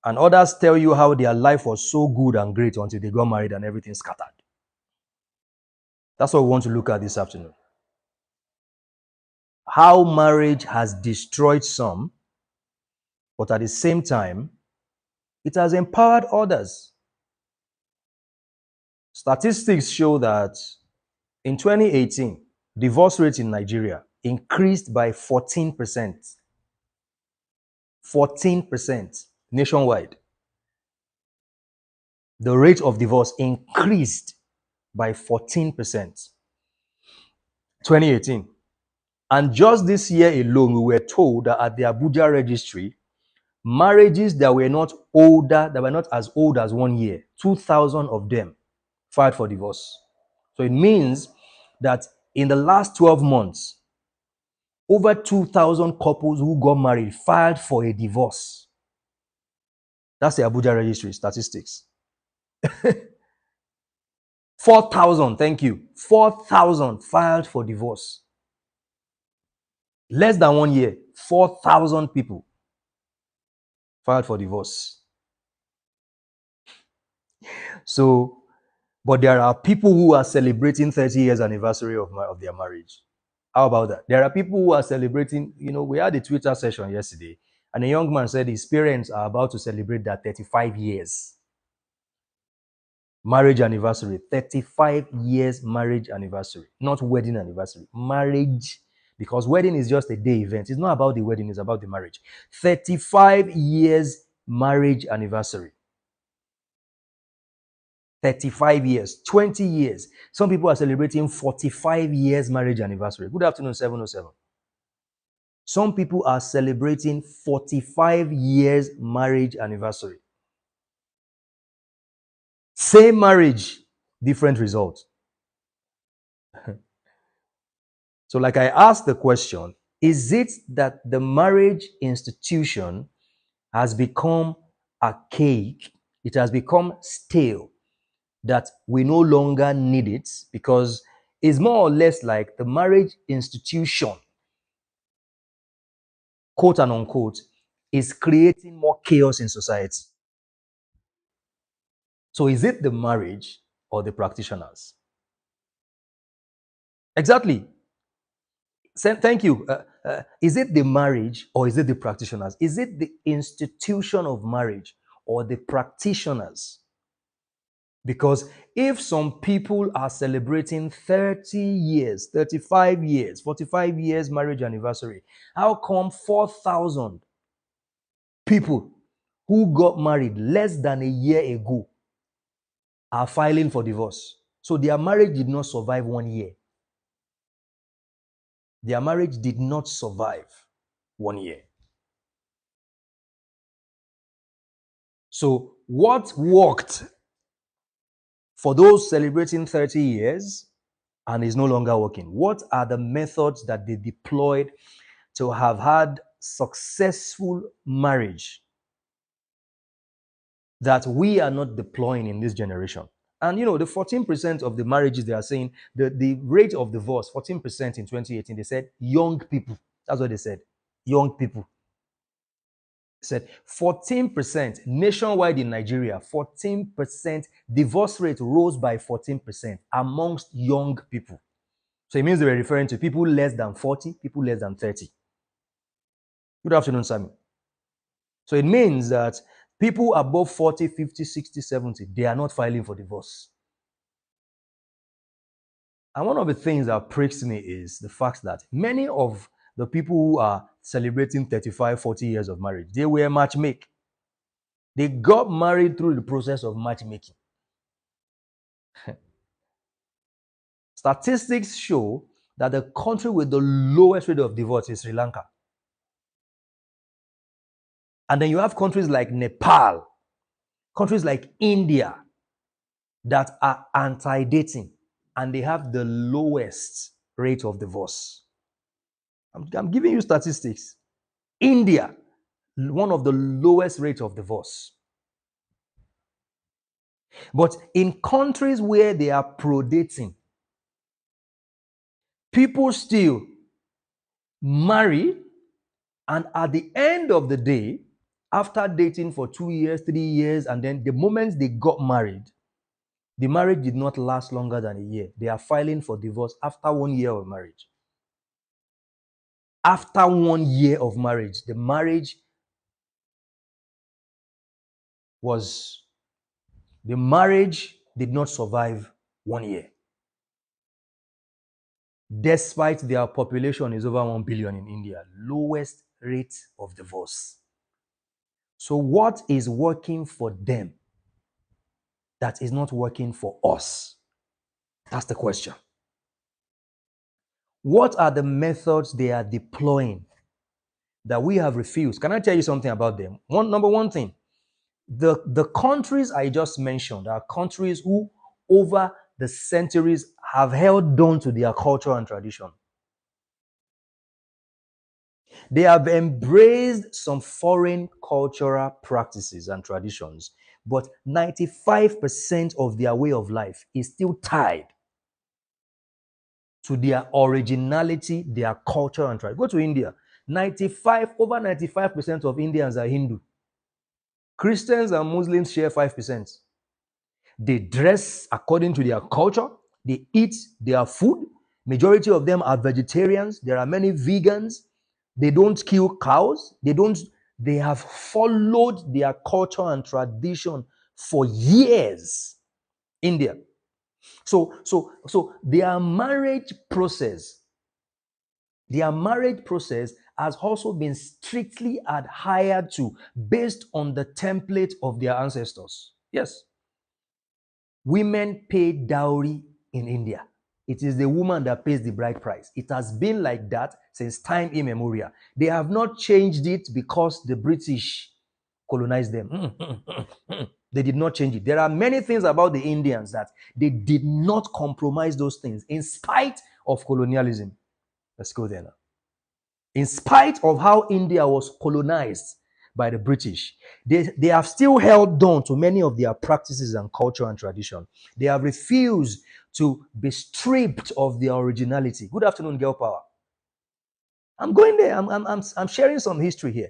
And others tell you how their life was so good and great until they got married and everything scattered. That's what we want to look at this afternoon. How marriage has destroyed some, but at the same time, it has empowered others. Statistics show that in 2018, divorce rate in Nigeria increased by 14%. 14% nationwide. The rate of divorce increased by 14%. 2018. And just this year alone, we were told that at the Abuja registry, marriages that were not as old as 1 year, 2,000 of them filed for divorce. So it means that in the last 12 months, over 2,000 couples who got married filed for a divorce. That's the Abuja registry statistics. 4,000, thank you. 4,000 filed for divorce. Less than 1 year, 4,000 people filed for divorce. So, but there are people who are celebrating 30 years anniversary of their marriage. How about that? There are people who are celebrating, we had a Twitter session yesterday, and a young man said his parents are about to celebrate their 35 years marriage anniversary. 35 years marriage anniversary, not wedding anniversary, marriage. Because wedding is just a day event. It's not about the wedding, it's about the marriage. 35 years marriage anniversary. 35 years, 20 years. Some people are celebrating 45 years marriage anniversary. Good afternoon, 707. Some people are celebrating 45 years marriage anniversary. Same marriage, different result. So, like I asked the question, is it that the marriage institution has become archaic? It has become stale, that we no longer need it, because it's more or less like the marriage institution, quote and unquote, is creating more chaos in society. So is it the marriage or the practitioners? Exactly. Thank you. Is it the marriage or is it the practitioners? Is it the institution of marriage or the practitioners? Because if some people are celebrating 30 years, 35 years, 45 years marriage anniversary, how come 4,000 people who got married less than a year ago are filing for divorce? So their marriage did not survive 1 year. Their marriage did not survive 1 year. So what worked for those celebrating 30 years and is no longer working? What are the methods that they deployed to have had successful marriage that we are not deploying in this generation? And the 14% of the marriages, they are saying the rate of divorce, 14% in 2018, they said young people. That's what they said. Young people. Said 14% nationwide in Nigeria, 14% divorce rate rose by 14% amongst young people. So it means they were referring to people less than 40, people less than 30. Good afternoon, Sammy. So it means that people above 40, 50, 60, 70, they are not filing for divorce. And one of the things that pricks me is the fact that many of the people who are celebrating 35, 40 years of marriage, they were matchmake. They got married through the process of matchmaking. Statistics show that the country with the lowest rate of divorce is Sri Lanka. And then you have countries like Nepal, countries like India that are anti-dating, and they have the lowest rate of divorce. I'm giving you statistics. India, one of the lowest rates of divorce. But in countries where they are pro-dating, people still marry, and at the end of the day, After dating for 2 years, 3 years, and then the moment they got married, the marriage did not last longer than a year. They are filing for divorce after 1 year of marriage. After 1 year of marriage, the marriage was, the marriage did not survive 1 year. Despite their population is over 1 billion in India, lowest rate of divorce. So what is working for them that is not working for us? That's the question. What are the methods they are deploying that we have refused? Can I tell you something about them? Number one thing, the countries I just mentioned are countries who, over the centuries, have held on to their culture and tradition. They have embraced some foreign cultural practices and traditions, but 95% of their way of life is still tied to their originality, their culture and tradition. Go to India. Over 95% of Indians are Hindu. Christians and Muslims share 5%. They dress according to their culture. They eat their food. Majority of them are vegetarians. There are many vegans. They don't kill cows. They have followed their culture and tradition for years. India. So their marriage process has also been strictly adhered to based on the template of their ancestors. Yes. Women pay dowry in India. It is the woman that pays the bride price. It has been like that since time immemorial. They have not changed it because the British colonized them. They did not change it. There are many things about the Indians that they did not compromise those things in spite of colonialism. Let's go there now. In spite of how India was colonized by the British, they have still held on to many of their practices and culture and tradition. They have refused to be stripped of their originality. Good afternoon, Girl Power. I'm going there. I'm sharing some history here.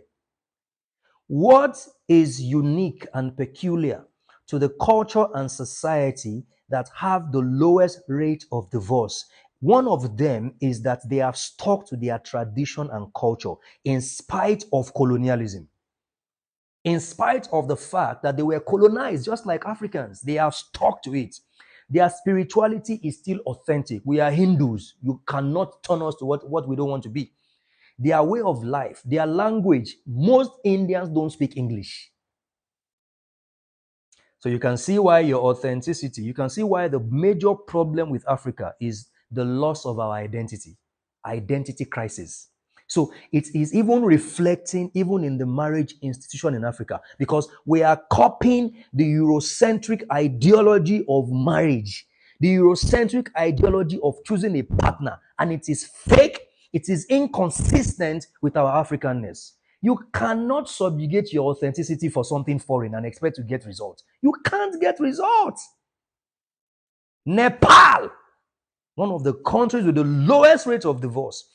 What is unique and peculiar to the culture and society that have the lowest rate of divorce? One of them is that they have stuck to their tradition and culture in spite of colonialism. In spite of the fact that they were colonized just like Africans, they have stuck to it. Their spirituality is still authentic. We are Hindus. You cannot turn us to what we don't want to be. Their way of life, their language, most Indians don't speak English. So you can see why your authenticity, you can see why the major problem with Africa is the loss of our identity crisis. So it is even reflecting even in the marriage institution in Africa, because we are copying the Eurocentric ideology of marriage, the Eurocentric ideology of choosing a partner, and it is fake, it is inconsistent with our Africanness. You cannot subjugate your authenticity for something foreign and expect to get results. You can't get results. Nepal, one of the countries with the lowest rate of divorce,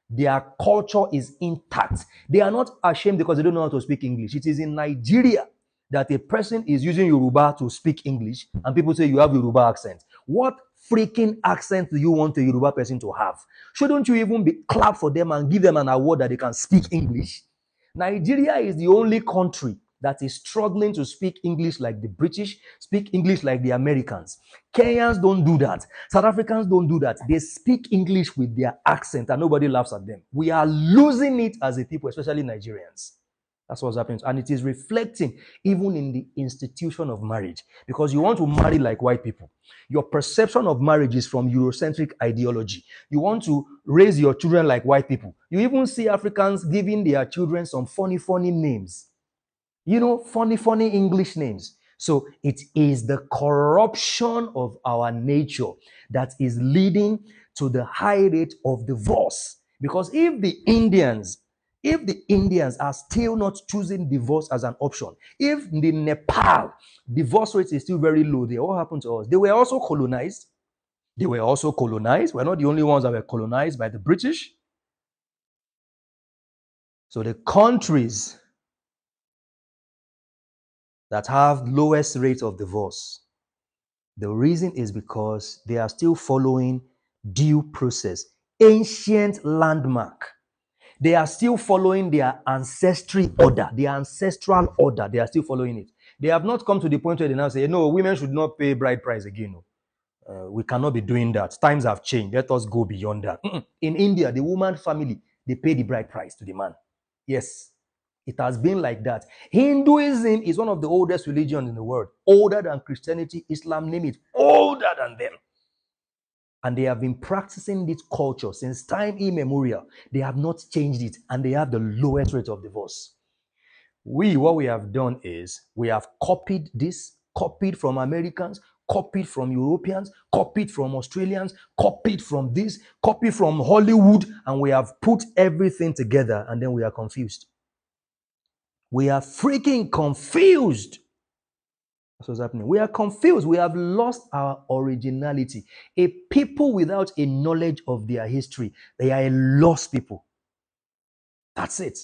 their culture is intact. They are not ashamed because they don't know how to speak English. It is in Nigeria that a person is using Yoruba to speak English and people say you have Yoruba accent. What freaking accent do you want a Yoruba person to have? Shouldn't you even be clap for them and give them an award that they can speak English? Nigeria is the only country that is struggling to speak English like the British, speak English like the Americans. Kenyans don't do that. South Africans don't do that. They speak English with their accent and nobody laughs at them. We are losing it as a people, especially Nigerians. That's what's happening. And it is reflecting even in the institution of marriage, because you want to marry like white people. Your perception of marriage is from Eurocentric ideology. You want to raise your children like white people. You even see Africans giving their children some funny names. Funny English names. So it is the corruption of our nature that is leading to the high rate of divorce. Because if the Indians are still not choosing divorce as an option, if the Nepal divorce rate is still very low there, what happened to us? They were also colonized. We're not the only ones that were colonized by the British. So the countries that have lowest rate of divorce. The reason is because they are still following due process, ancient landmark. They are still following their ancestral order, their ancestral order. They are still following it. They have not come to the point where they now say, no, women should not pay bride price again. No. We cannot be doing that. Times have changed. Let us go beyond that. In India, the woman family, they pay the bride price to the man. Yes, it has been like that. Hinduism is one of the oldest religions in the world, older than Christianity, Islam, name it, older than them. And they have been practicing this culture since time immemorial. They have not changed it, and they have the lowest rate of divorce. What we have done is we have copied this, copied from Americans, copied from Europeans, copied from Australians, copied from this, copied from Hollywood, and we have put everything together, and then we are confused. We are freaking confused. That's what's happening. We are confused. We have lost our originality. A people without a knowledge of their history, they are a lost people. That's it.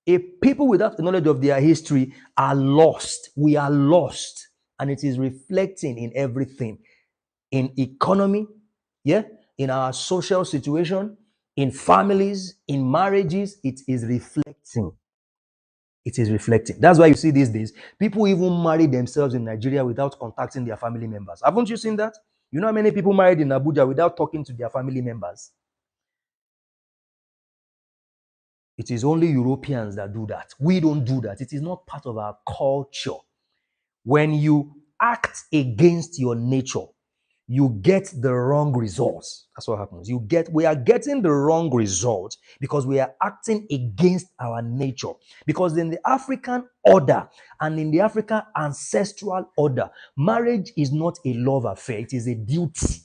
A people without the knowledge of their history are lost. We are lost. And it is reflecting in everything. In economy, yeah, in our social situation, in families, in marriages, it is reflecting. It is reflecting. That's why you see these days, people even marry themselves in Nigeria without contacting their family members. Haven't you seen that? You know how many people married in Abuja without talking to their family members? It is only Europeans that do that. We don't do that. It is not part of our culture. When you act against your nature, you get the wrong results. That's what happens. We are getting the wrong result because we are acting against our nature. Because in the African order and in the African ancestral order, marriage is not a love affair, it is a duty.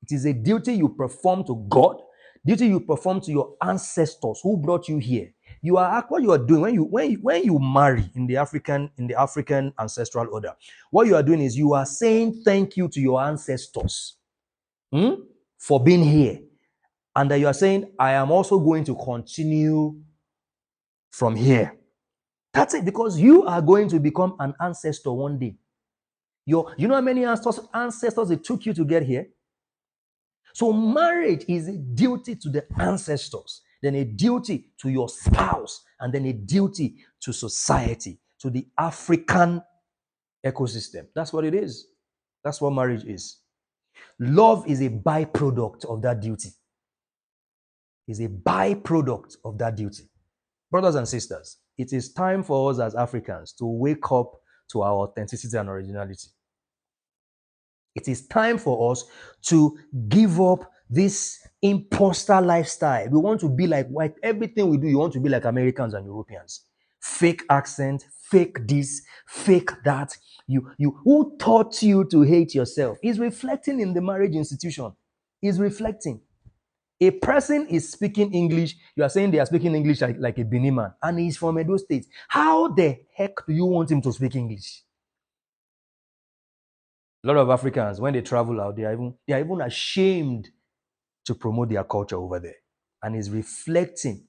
It is a duty you perform to God, duty you perform to your ancestors who brought you here. What you are doing when you marry in the African ancestral order. What you are doing is you are saying thank you to your ancestors for being here, and that you are saying I am also going to continue from here. That's it, because you are going to become an ancestor one day. You know how many ancestors it took you to get here? So marriage is a duty to the ancestors, then a duty to your spouse, and then a duty to society, to the African ecosystem. That's what it is. That's what marriage is. Love is a byproduct of that duty. Is a byproduct of that duty. Brothers and sisters, it is time for us as Africans to wake up to our authenticity and originality. It is time for us to give up this imposter lifestyle. We want to be like white. Everything we do, you want to be like Americans and Europeans. Fake accent, fake this, fake that. Who taught you to hate yourself? Is reflecting in the marriage institution. Is reflecting. A person is speaking English. You are saying they are speaking English like a Benin man, and he's from Edo State. How the heck do you want him to speak English? A lot of Africans, when they travel out, they are even ashamed to promote their culture over there. And it's reflecting.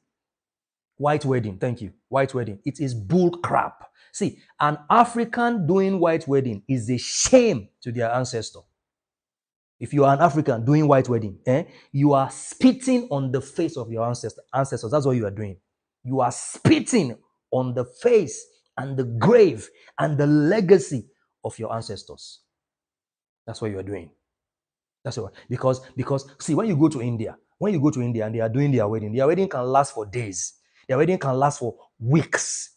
White wedding, thank you. White wedding. It is bull crap. See, an African doing white wedding is a shame to their ancestor. If you are an African doing white wedding, you are spitting on the face of your ancestors. That's what you are doing. You are spitting on the face and the grave and the legacy of your ancestors. That's what you are doing. That's what, because see, when you go to India and they are doing their wedding can last for days. Their wedding can last for weeks.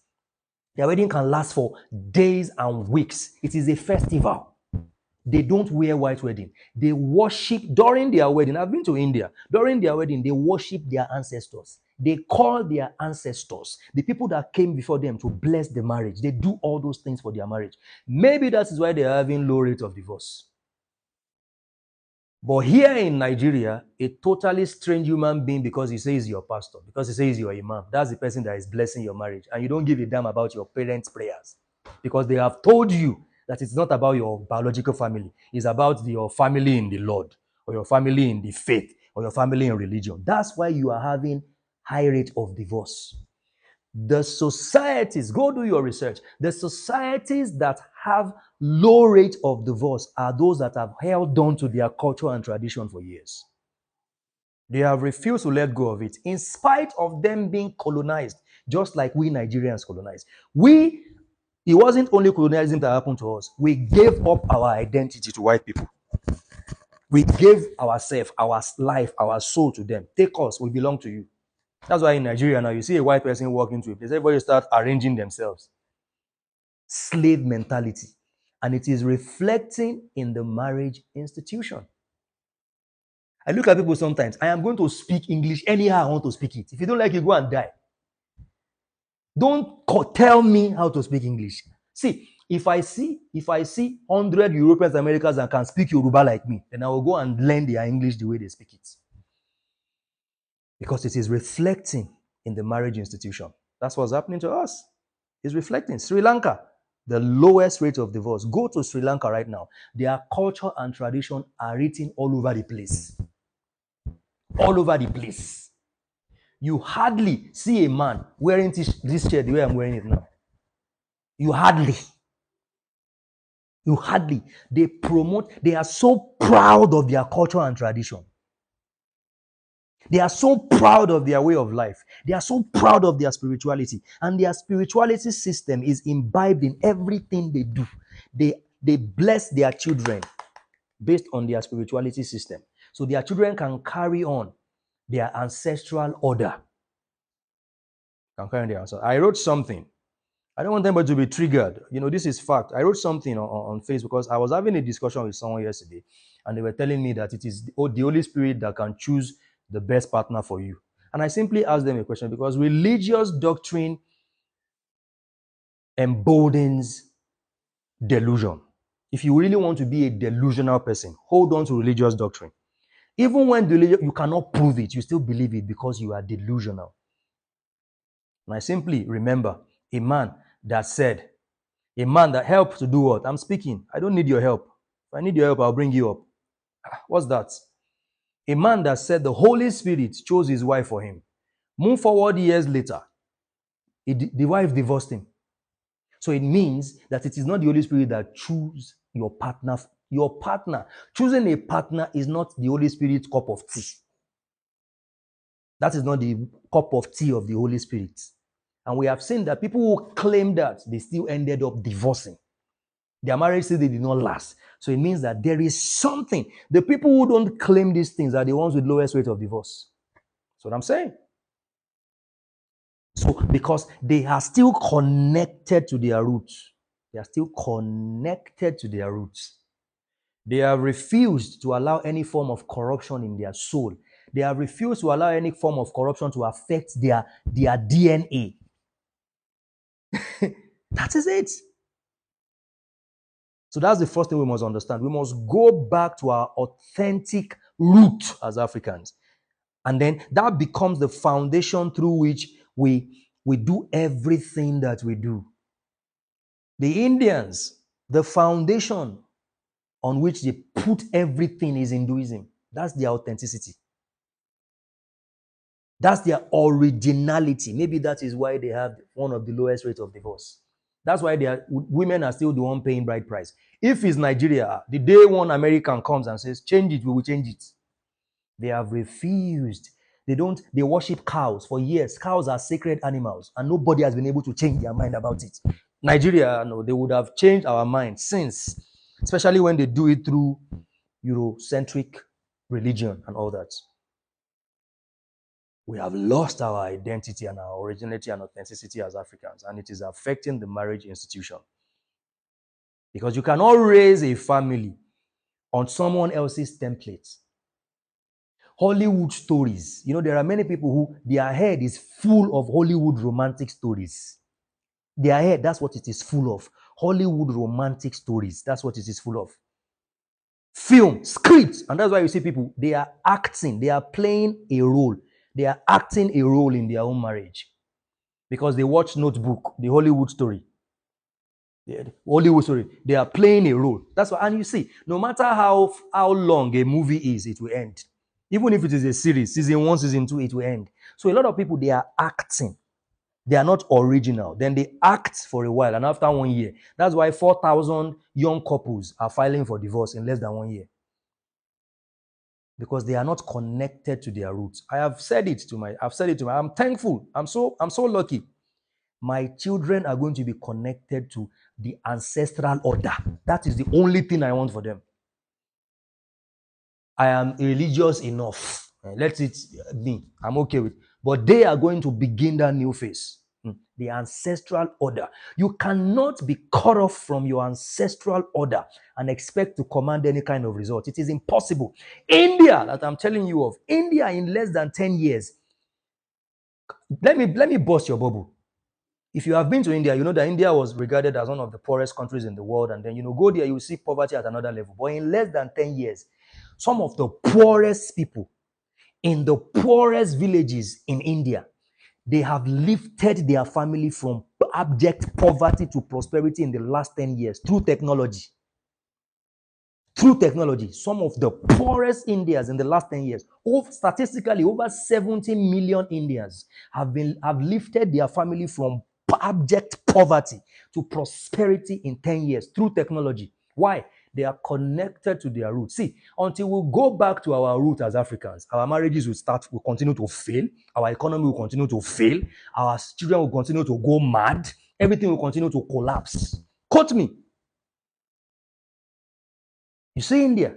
Their wedding can last for days and weeks. It is a festival. They don't wear white wedding. They worship during their wedding. I've been to India. During their wedding, they worship their ancestors. They call their ancestors, the people that came before them, to bless the marriage. They do all those things for their marriage. Maybe that is why they are having low rate of divorce. But here in Nigeria, a totally strange human being, because he says your pastor, because he says you're imam, that's the person that is blessing your marriage. And you don't give a damn about your parents' prayers, because they have told you that it's not about your biological family. It's about your family in the Lord, or your family in the faith, or your family in religion. That's why you are having high rate of divorce. The societies, go do your research. The societies that have low rate of divorce are those that have held on to their culture and tradition for years. They have refused to let go of it, in spite of them being colonized, just like we Nigerians colonized. It wasn't only colonialism that happened to us. We gave up our identity to white people. We gave ourselves, our life, our soul to them. Take us, we belong to you. That's why in Nigeria now, you see a white person walk into a place, everybody start arranging themselves. Slave mentality. And it is reflecting in the marriage institution. I look at people sometimes, I am going to speak English anyhow I want to speak it. If you don't like it, go and die. Don't tell me how to speak English. See, if I see 100 Europeans, Americans that can speak Yoruba like me, then I will go and learn their English the way they speak it. Because it is reflecting in the marriage institution. That's what's happening to us. It's reflecting. Sri Lanka, the lowest rate of divorce. Go to Sri Lanka right now. Their culture and tradition are written all over the place. All over the place. You hardly see a man wearing this shirt the way I'm wearing it now. You hardly. They are so proud of their culture and tradition. They are so proud of their way of life. They are so proud of their spirituality. And their spirituality system is imbibed in everything they do. They bless their children based on their spirituality system. So their children can carry on their ancestral order. I wrote something. I don't want anybody to be triggered. This is fact. I wrote something on Facebook because I was having a discussion with someone yesterday, and they were telling me that it is the Holy Spirit that can choose the best partner for you. And I simply asked them a question because religious doctrine emboldens delusion. If you really want to be a delusional person, hold on to religious doctrine. Even when you cannot prove it, you still believe it because you are delusional. And I simply remember a man that helped to do what? I'm speaking. I don't need your help. If I need your help, I'll bring you up. What's that? A man that said the Holy Spirit chose his wife for him. Move forward years later, the wife divorced him. So it means that it is not the Holy Spirit that chooses your partner. Your partner. Choosing a partner is not the Holy Spirit's cup of tea. That is not the cup of tea of the Holy Spirit. And we have seen that people who claim that, they still ended up divorcing. Their marriage still did not last. So it means that there is something. The people who don't claim these things are the ones with lowest rate of divorce. That's what I'm saying. So because they are still connected to their roots. They are still connected to their roots. They have refused to allow any form of corruption in their soul. They have refused to allow any form of corruption to affect their DNA. That is it. So that's the first thing we must understand. We must go back to our authentic root as Africans. And then that becomes the foundation through which we do everything that we do. The Indians, the foundation on which they put everything is Hinduism. That's their authenticity. That's their originality. Maybe that is why they have one of the lowest rates of divorce. That's why women are still the one paying bride price. If it's Nigeria, the day one American comes and says, change it, we will change it. They have refused. They worship cows for years. Cows are sacred animals, and nobody has been able to change their mind about it. Nigeria, no, they would have changed our mind since, especially when they do it through Eurocentric religion and all that. We have lost our identity and our originality and authenticity as Africans, and it is affecting the marriage institution. Because you cannot raise a family on someone else's template. Hollywood stories. There are many people who their head is full of Hollywood romantic stories. Their head, that's what it is full of. Hollywood romantic stories. That's what it is full of. Film, scripts. And that's why you see people, they are acting, they are playing a role. They are acting a role in their own marriage. Because they watch Notebook, the Hollywood story. Hollywood story. They are playing a role. That's why, and you see, no matter how long a movie is, it will end. Even if it is a series, season 1, season 2, it will end. So a lot of people, they are acting. They are not original. Then they act for a while, and after 1 year, that's why 4,000 young couples are filing for divorce in less than 1 year, because they are not connected to their roots. I've said it to my. I'm thankful. I'm so lucky. My children are going to be connected to the ancestral order. That is the only thing I want for them. I am religious enough. Let it be. I'm okay with it. But they are going to begin that new phase. The ancestral order. You cannot be cut off from your ancestral order and expect to command any kind of result. It is impossible. India, that I'm telling you of, India in less than 10 years. Let me bust your bubble. If you have been to India, you know that India was regarded as one of the poorest countries in the world. And then, go there, you see poverty at another level. But in less than 10 years, some of the poorest people in the poorest villages in India, they have lifted their family from abject poverty to prosperity in the last 10 years through technology. Through technology, some of the poorest Indians in the last 10 years, statistically, over 70 million Indians have lifted their family from abject poverty to prosperity in 10 years through technology. Why? They are connected to their roots. See, until we go back to our root as Africans, our marriages will continue to fail, our economy will continue to fail, our children will continue to go mad, everything will continue to collapse. Quote me. You see, India,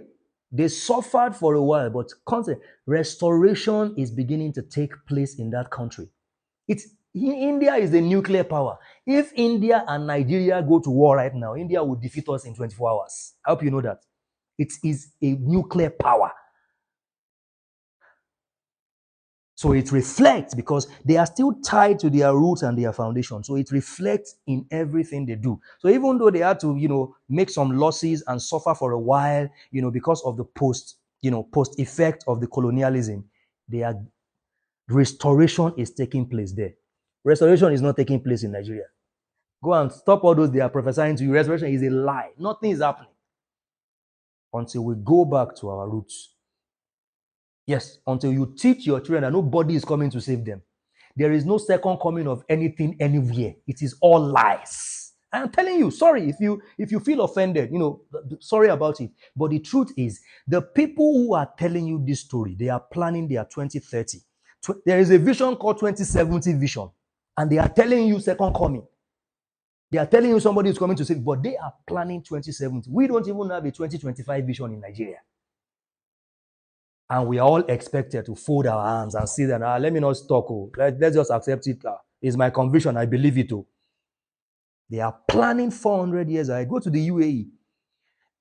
they suffered for a while, but restoration is beginning to take place in that country. India is a nuclear power. If India and Nigeria go to war right now, India will defeat us in 24 hours. I hope you know that. It is a nuclear power. So it reflects, because they are still tied to their roots and their foundation. So it reflects in everything they do. So even though they had to, make some losses and suffer for a while, because of the post effect of the colonialism, restoration is taking place there. Restoration is not taking place in Nigeria. Go and stop all those they are prophesying to you. Restoration is a lie. Nothing is happening until we go back to our roots. Yes, until you teach your children that nobody is coming to save them. There is no second coming of anything anywhere. It is all lies. I'm telling you, sorry if you feel offended, sorry about it. But the truth is, the people who are telling you this story, they are planning their 2030. There is a vision called 2070 vision, and they are telling you second coming. They are telling you somebody is coming to save, but they are planning 2070. We don't even have a 2025 vision in Nigeria. And we are all expected to fold our hands and say that, let me not talk. Let's just accept it. It's my conviction. I believe it. They are planning 400 years. I go to the UAE.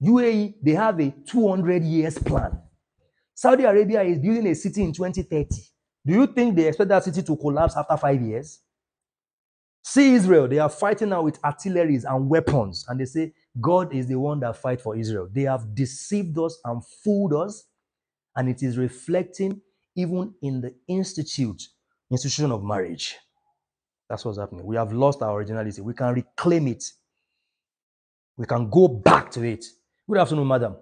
UAE, they have a 200 years plan. Saudi Arabia is building a city in 2030. Do you think they expect that city to collapse after 5 years? See Israel, they are fighting now with artilleries and weapons. And they say, God is the one that fights for Israel. They have deceived us and fooled us. And it is reflecting even in the institution of marriage. That's what's happening. We have lost our originality. We can reclaim it. We can go back to it. Good afternoon, madam.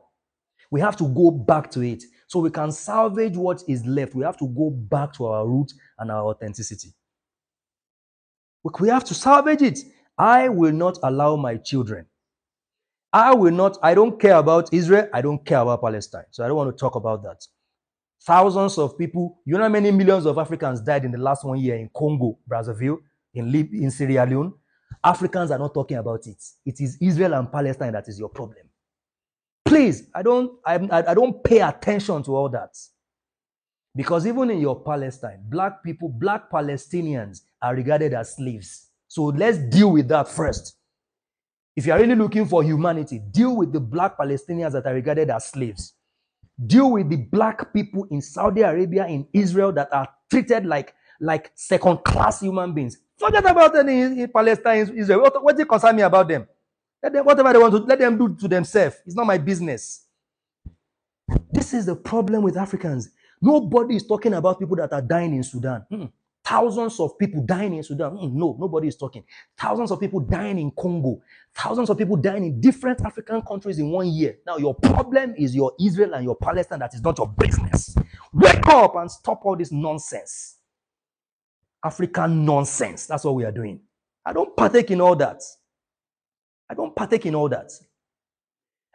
We have to go back to it. So we can salvage what is left. We have to go back to our roots and our authenticity. We have to salvage it. I will not allow my children. I don't care about Israel. I don't care about Palestine. So I don't want to talk about that. Thousands of people, you know how many millions of Africans died in the last 1 year in Congo, Brazzaville, in Sierra Leone? Africans are not talking about it. It is Israel and Palestine that is your problem. Please, I don't pay attention to all that. Because even in your Palestine, black Palestinians are regarded as slaves. So let's deal with that first. If you are really looking for humanity, deal with the black Palestinians that are regarded as slaves. Deal with the black people in Saudi Arabia, in Israel, that are treated like second-class human beings. Forget about them in Palestine, Israel. What does it concern me about them? Whatever they want to, let them do to themselves. It's not my business. This is the problem with Africans. Nobody is talking about people that are dying in Sudan. Thousands of people dying in Sudan. No, nobody is talking. Thousands of people dying in Congo. Thousands of people dying in different African countries in 1 year. Now, your problem is your Israel and your Palestine. That is not your business. Wake up and stop all this nonsense. African nonsense. That's what we are doing. I don't partake in all that. I don't partake in all that.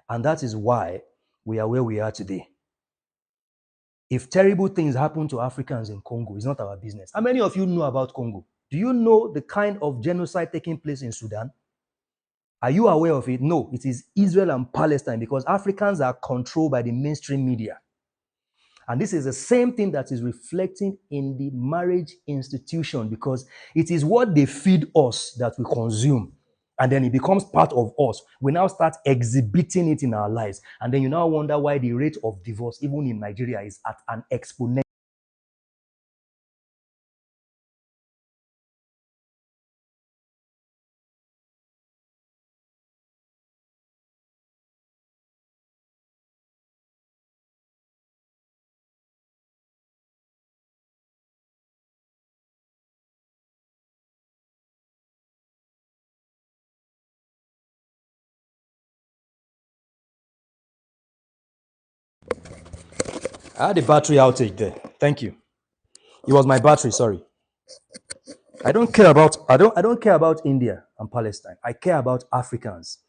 And that is why we are where we are today. If terrible things happen to Africans in Congo, it's not our business. How many of you know about Congo? Do you know the kind of genocide taking place in Sudan? Are you aware of it? No, it is Israel and Palestine because Africans are controlled by the mainstream media. And this is the same thing that is reflecting in the marriage institution because it is what they feed us that we consume. And then it becomes part of us. We now start exhibiting it in our lives. And then you now wonder why the rate of divorce, even in Nigeria, is at an exponential. I had a battery outage there. Thank you. It was my battery, sorry. I don't care about India and Palestine. I care about Africans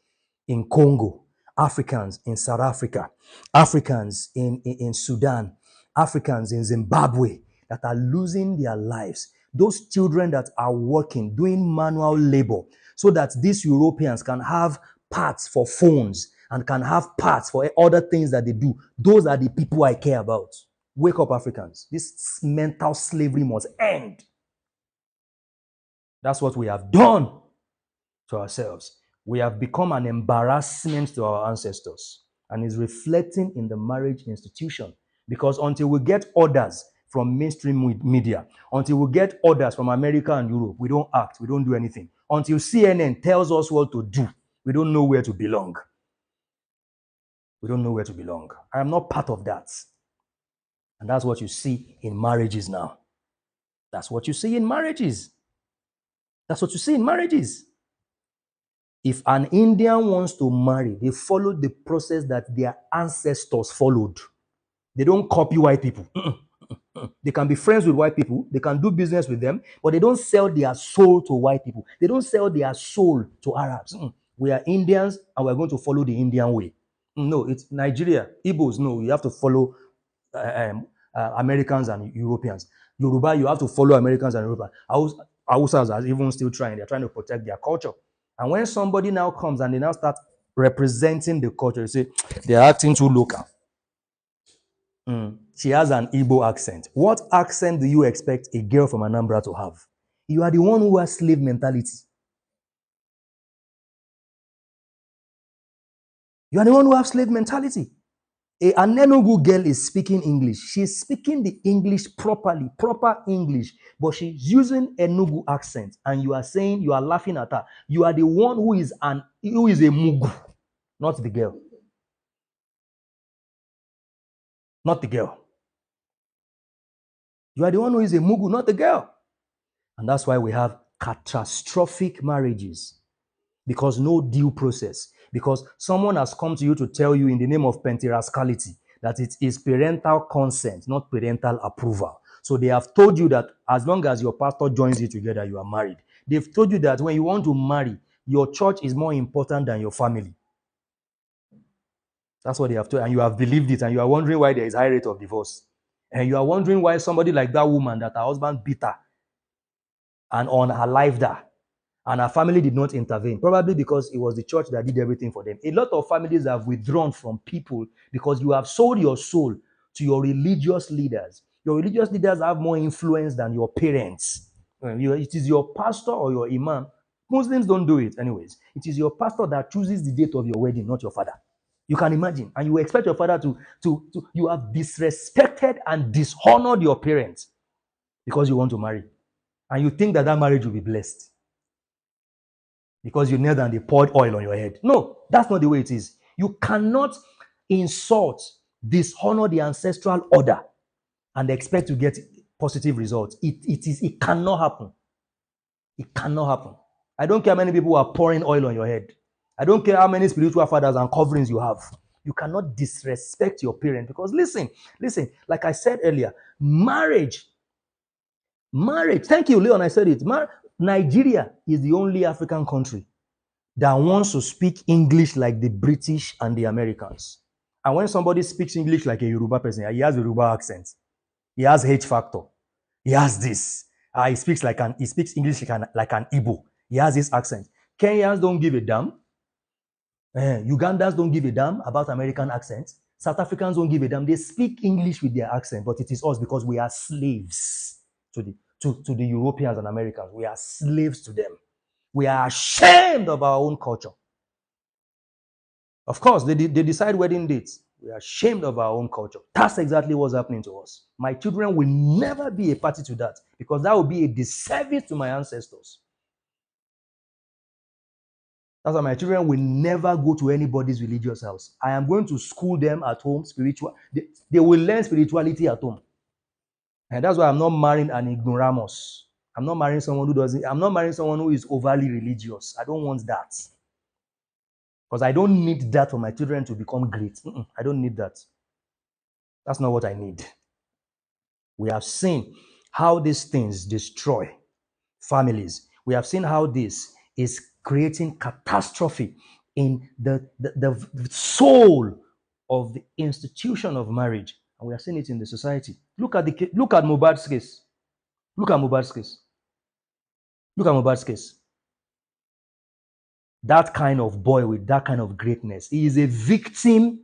in Congo, Africans in South Africa, Africans in Sudan, Africans in Zimbabwe that are losing their lives. Those children that are working, doing manual labor, so that these Europeans can have parts for phones and can have parts for other things that they do. Those are the people I care about. Wake up, Africans. This mental slavery must end. That's what we have done to ourselves. We have become an embarrassment to our ancestors and is reflecting in the marriage institution. Because until we get orders from mainstream media, until we get orders from America and Europe, we don't act, we don't do anything. Until CNN tells us what to do, we don't know where to belong. We don't know where to belong. I am not part of that. And that's what you see in marriages now. That's what you see in marriages. That's what you see in marriages. If an Indian wants to marry, they follow the process that their ancestors followed. They don't copy white people. They can be friends with white people. They can do business with them, but they don't sell their soul to white people. They don't sell their soul to Arabs. We are Indians and we're going to follow the Indian way. No, it's Nigeria. Igbos, no, you have to follow Americans and Europeans. Yoruba, you have to follow Americans and Europeans. Hausas are even still trying. They're trying to protect their culture. And when somebody now comes and they now start representing the culture, you say, they're acting too local. She has an Igbo accent. What accent do you expect a girl from Anambra to have? You are the one who has slave mentality. You are the one who has slave mentality. An Enugu girl is speaking English. She's speaking the English properly, proper English, but she's using Enugu accent. And you are saying, you are laughing at her. You are the one who is a Mugu, not the girl. Not the girl. You are the one who is a Mugu, not the girl. And that's why we have catastrophic marriages. Because no due process. Because someone has come to you to tell you in the name of penterascality that it is parental consent, not parental approval. So they have told you that as long as your pastor joins you together, you are married. They've told you that when you want to marry, your church is more important than your family. That's what they have told you. And you have believed it, and you are wondering why there is high rate of divorce. And you are wondering why somebody like that woman that her husband beat her and unalived her, and her family did not intervene, probably because it was the church that did everything for them. A lot of families have withdrawn from people because you have sold your soul to your religious leaders. Your religious leaders have more influence than your parents. It is your pastor or your imam. Muslims don't do it anyways. It is your pastor that chooses the date of your wedding, not your father. You can imagine. And you expect your father to you have disrespected and dishonored your parents because you want to marry. And you think that marriage will be blessed because you knelt and they poured oil on your head. No, that's not the way it is. You cannot insult, dishonor the ancestral order and expect to get positive results. It cannot happen. It cannot happen. I don't care how many people are pouring oil on your head. I don't care how many spiritual fathers and coverings you have. You cannot disrespect your parent because listen, like I said earlier, marriage Marriage. Thank you, Leon. I said it. Nigeria is the only African country that wants to speak English like the British and the Americans. And when somebody speaks English like a Yoruba person, he has a Yoruba accent. He has H factor. He has this. He speaks English like an Igbo. He has this accent. Kenyans don't give a damn. Ugandans don't give a damn about American accents. South Africans don't give a damn. They speak English with their accent, but it is us because we are slaves to the Europeans and Americans. We are slaves to them. We are ashamed of our own culture. Of course, they decide wedding dates. We are ashamed of our own culture. That's exactly what's happening to us. My children will never be a party to that because that would be a disservice to my ancestors. That's why my children will never go to anybody's religious house. I am going to school them at home, spiritual. They will learn spirituality at home. And that's why I'm not marrying an ignoramus. I'm not marrying someone who is overly religious. I don't want that. Because I don't need that for my children to become great. I don't need that. That's not what I need. We have seen how these things destroy families. We have seen how this is creating catastrophe in the soul of the institution of marriage. And we are seeing it in the society. Look at Mohbad's case. Look at Mohbad's case. Look at Mohbad's case. That kind of boy with that kind of greatness. He is a victim.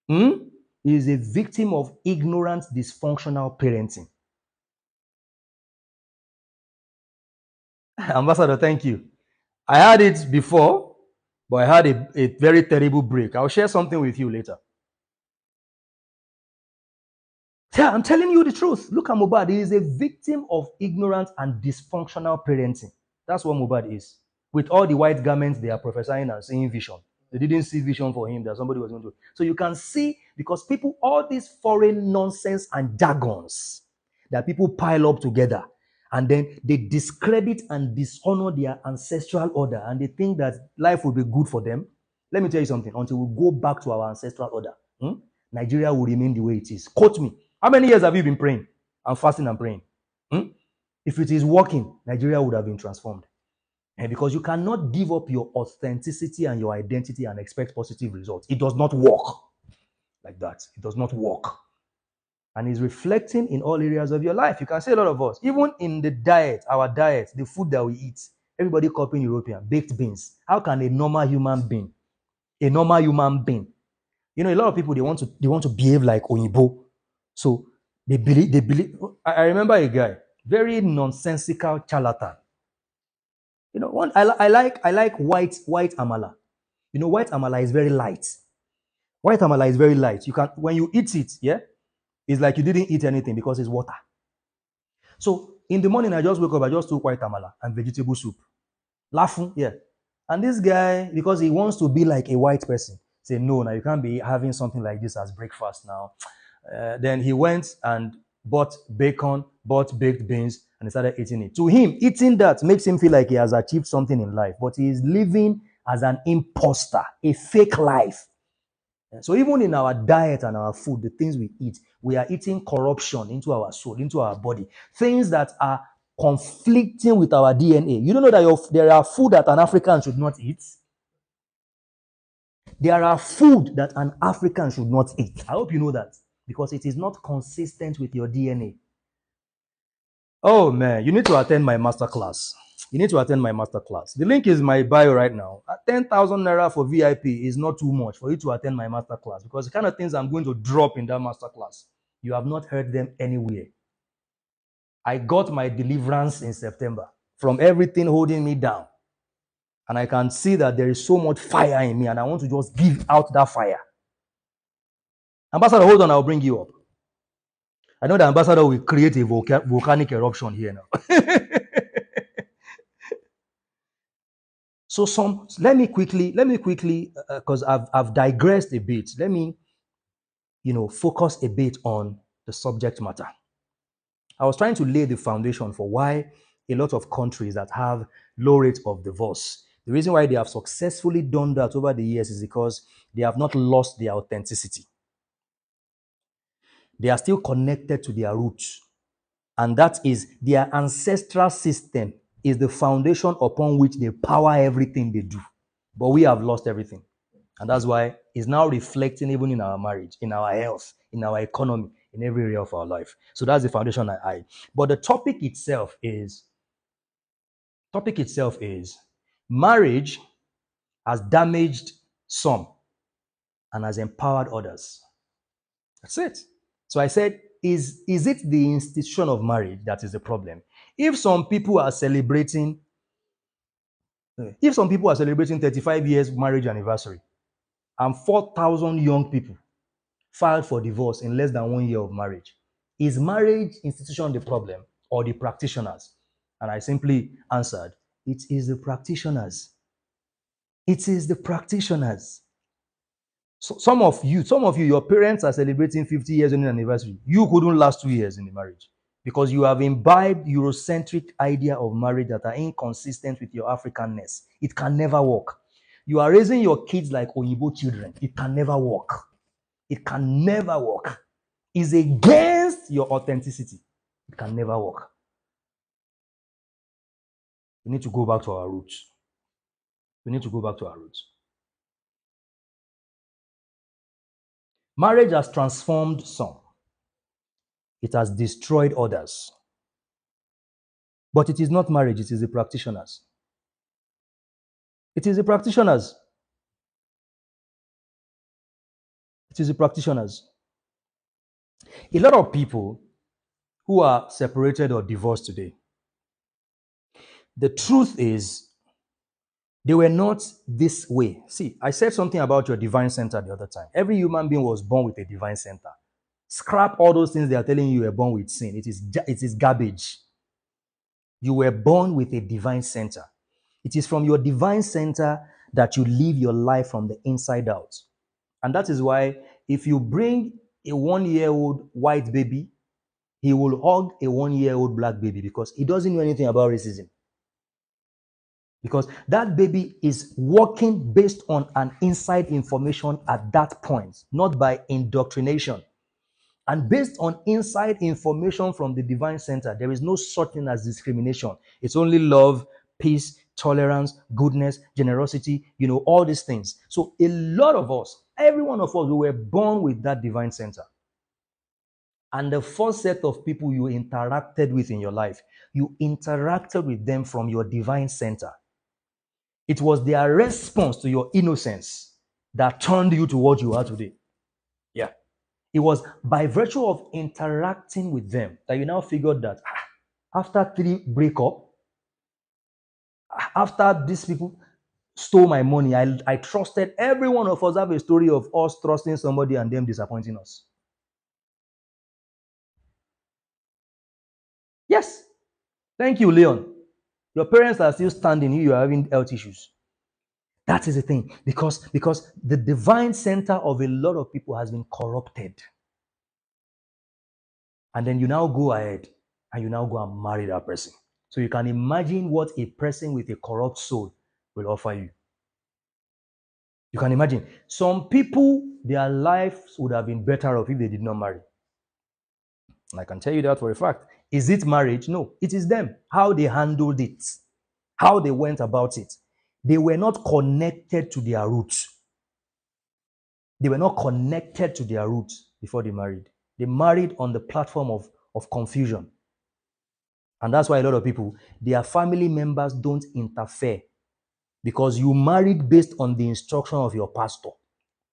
He is a victim of ignorant, dysfunctional parenting. Ambassador, thank you. I had it before, but I had a very terrible break. I'll share something with you later. Yeah, I'm telling you the truth. Look at Mohbad. He is a victim of ignorant and dysfunctional parenting. That's what Mohbad is. With all the white garments, they are prophesying and seeing vision. They didn't see vision for him that somebody was going to. So you can see, because people, all these foreign nonsense and jargons that people pile up together, and then they discredit and dishonor their ancestral order, and they think that life will be good for them. Let me tell you something. Until we go back to our ancestral order, Nigeria will remain the way it is. Quote me. How many years have you been praying and fasting and praying? If it is working, Nigeria would have been transformed. And because you cannot give up your authenticity and your identity and expect positive results. It does not work like that. It does not work. And it's reflecting in all areas of your life. You can see a lot of us, even in the diet, our diet, the food that we eat, everybody copying European, baked beans. How can a normal human being, you know, a lot of people, they want to behave like Oyibo. So they believe. I remember a guy, very nonsensical charlatan. You know, I like white amala. You know, white amala is very light. White amala is very light. You can, when you eat it, yeah, it's like you didn't eat anything because it's water. So in the morning, I just wake up, I just took white amala and vegetable soup. Laughing, yeah. And this guy, because he wants to be like a white person, say, no, now you can't be having something like this as breakfast now. Then he went and bought bacon, bought baked beans, and he started eating it. To him, eating that makes him feel like he has achieved something in life, but he is living as an imposter, a fake life. So even in our diet and our food, the things we eat, we are eating corruption into our soul, into our body. Things that are conflicting with our DNA. You don't know that there are food that an African should not eat? There are food that an African should not eat. I hope you know that, because it is not consistent with your DNA. Oh man, you need to attend my masterclass. You need to attend my masterclass. The link is in my bio right now. 10,000 naira for VIP is not too much for you to attend my masterclass, because the kind of things I'm going to drop in that masterclass, you have not heard them anywhere. I got my deliverance in September from everything holding me down. And I can see that there is so much fire in me, and I want to just give out that fire. Ambassador, hold on, I'll bring you up. I know the ambassador will create a volcanic eruption here now. So let me quickly, because I've digressed a bit. Let me, focus a bit on the subject matter. I was trying to lay the foundation for why a lot of countries that have low rates of divorce, the reason why they have successfully done that over the years is because they have not lost their authenticity. They are still connected to their roots. And that is their ancestral system is the foundation upon which they power everything they do. But we have lost everything. And that's why it's now reflecting even in our marriage, in our health, in our economy, in every area of our life. So that's the foundation I. But the topic itself is marriage has damaged some and has empowered others. That's it. So I said, is it the institution of marriage that is the problem? If some people are celebrating, if some people are celebrating 35 years marriage anniversary, and 4,000 young people filed for divorce in less than 1 year of marriage, is marriage institution the problem or the practitioners? And I simply answered, it is the practitioners. It is the practitioners. So some of you, your parents are celebrating 50 years wedding anniversary. You couldn't last 2 years in the marriage because you have imbibed Eurocentric idea of marriage that are inconsistent with your Africanness. It can never work. You are raising your kids like Oyibo children. It can never work. It can never work. It's against your authenticity. It can never work. We need to go back to our roots. We need to go back to our roots. Marriage has transformed some. It has destroyed others. But it is not marriage, it is the practitioners. It is the practitioners. It is the practitioners. A lot of people who are separated or divorced today, the truth is they were not this way. See, I said something about your divine center the other time. Every human being was born with a divine center. Scrap all those things they are telling you were born with sin. It is garbage. You were born with a divine center. It is from your divine center that you live your life from the inside out. And that is why if you bring a 1-year-old white baby, he will hug a 1-year-old black baby because he doesn't know anything about racism. Because that baby is working based on an inside information at that point, not by indoctrination. And based on inside information from the divine center, there is no such thing as discrimination. It's only love, peace, tolerance, goodness, generosity, all these things. So a lot of us, every one of us, we were born with that divine center. And the first set of people you interacted with in your life, you interacted with them from your divine center. It was their response to your innocence that turned you to what you are today. Yeah. It was by virtue of interacting with them that you now figured that after 3 breakup, after these people stole my money, I trusted. Every one of us have a story of us trusting somebody and them disappointing us. Yes. Thank you, Leon. Your parents are still standing. You are having health issues. That is the thing. Because the divine center of a lot of people has been corrupted. And then you now go ahead and you now go and marry that person. So you can imagine what a person with a corrupt soul will offer you. You can imagine. Some people, their lives would have been better off if they did not marry. And I can tell you that for a fact. Is it marriage? No, it is them. How they handled it, how they went about it. They were not connected to their roots. They were not connected to their roots before they married. They married on the platform of confusion. And that's why a lot of people, their family members don't interfere because you married based on the instruction of your pastor.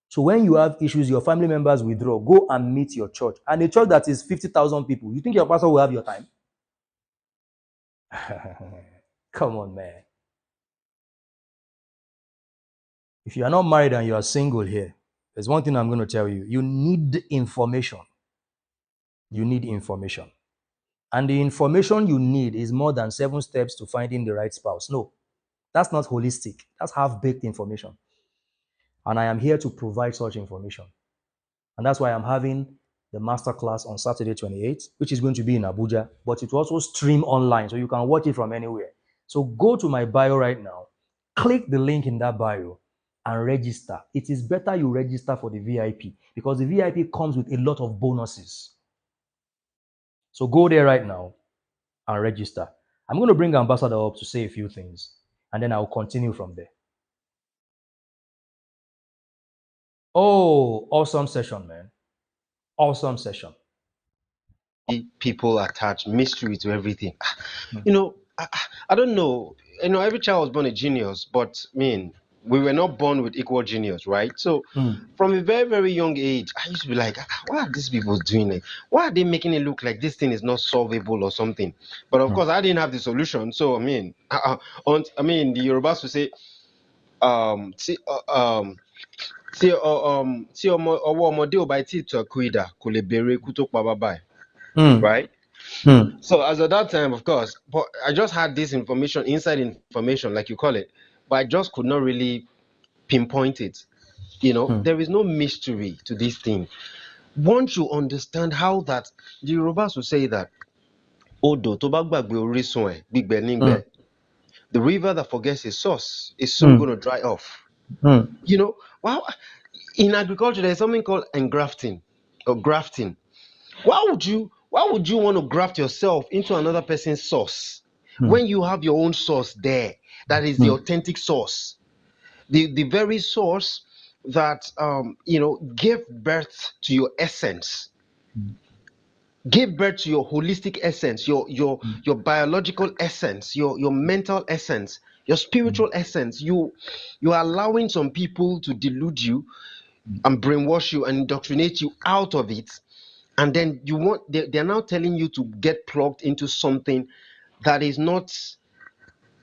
So when you have issues, your family members withdraw. Go and meet your church. And a church that is 50,000 people, you think your pastor will have your time? Come on, man. If you are not married and you are single here, there's one thing I'm going to tell you. You need information. You need information. And the information you need is more than 7 steps to finding the right spouse. No, that's not holistic. That's half-baked information. And I am here to provide such information. And that's why I'm having the masterclass on Saturday 28th, which is going to be in Abuja, but it will also stream online, so you can watch it from anywhere. So go to my bio right now, click the link in that bio, and register. It is better you register for the VIP because the VIP comes with a lot of bonuses. So go there right now and register. I'm going to bring Ambassador up to say a few things, and then I'll continue from there. Oh, awesome session, man. Awesome session. People attach mystery to everything. Hmm. You know, I don't know. You know, every child was born a genius, but I mean, we were not born with equal genius, right? So, Hmm. from a very, very young age, I used to be like, why are these people doing it? Why are they making it look like this thing is not solvable or something? But of Hmm. course, I didn't have the solution. So, I mean, the Yorubas would say, see, tí ọwọ́ ọmọdé ò bá tí ì tó ẹ̀kú idà kò lè béèrè ikú tó pa bàbá ẹ̀, Hmm. right? Hmm. So as at that time, of course, but I just had this information, inside information, like you call it, but I just could not really pinpoint it. You know, Hmm. there is no mystery to this thing. Once you understand how that, the Yorubas will say that, Odo tó bá gbàgbé orísun ẹ̀, gbígbẹ Hmm. nígbẹ. The river that forgets its source is soon Hmm. going to dry off. Hmm. You know, wow. In agriculture, there's something called engrafting or grafting. Why would you want to graft yourself into another person's source Hmm. when you have your own source there? That is the Hmm. authentic source, the very source that gave birth to your essence, gave birth to your holistic essence, your biological essence, your mental essence, your spiritual essence. You are allowing some people to delude you and brainwash you and indoctrinate you out of it, and then they're now telling you to get plugged into something that is not,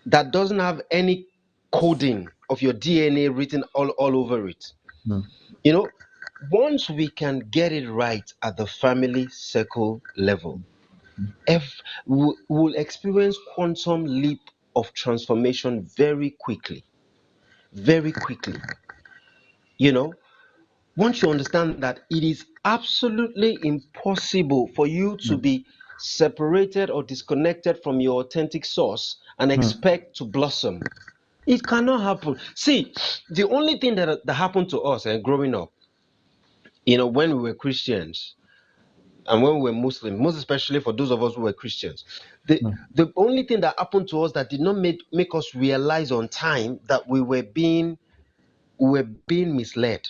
that doesn't have any coding of your DNA written all over it. Hmm. You know, once we can get it right at the family circle level, if we'll experience quantum leap of transformation very quickly, very quickly. You know, once you understand that it is absolutely impossible for you to be separated or disconnected from your authentic source and Hmm. expect to blossom, it cannot happen. See, the only thing that happened to us growing up, when we were Christians and when we were Muslims, most especially for those of us who were Christians, the Hmm. the only thing that happened to us that did not make us realize on time that we were being misled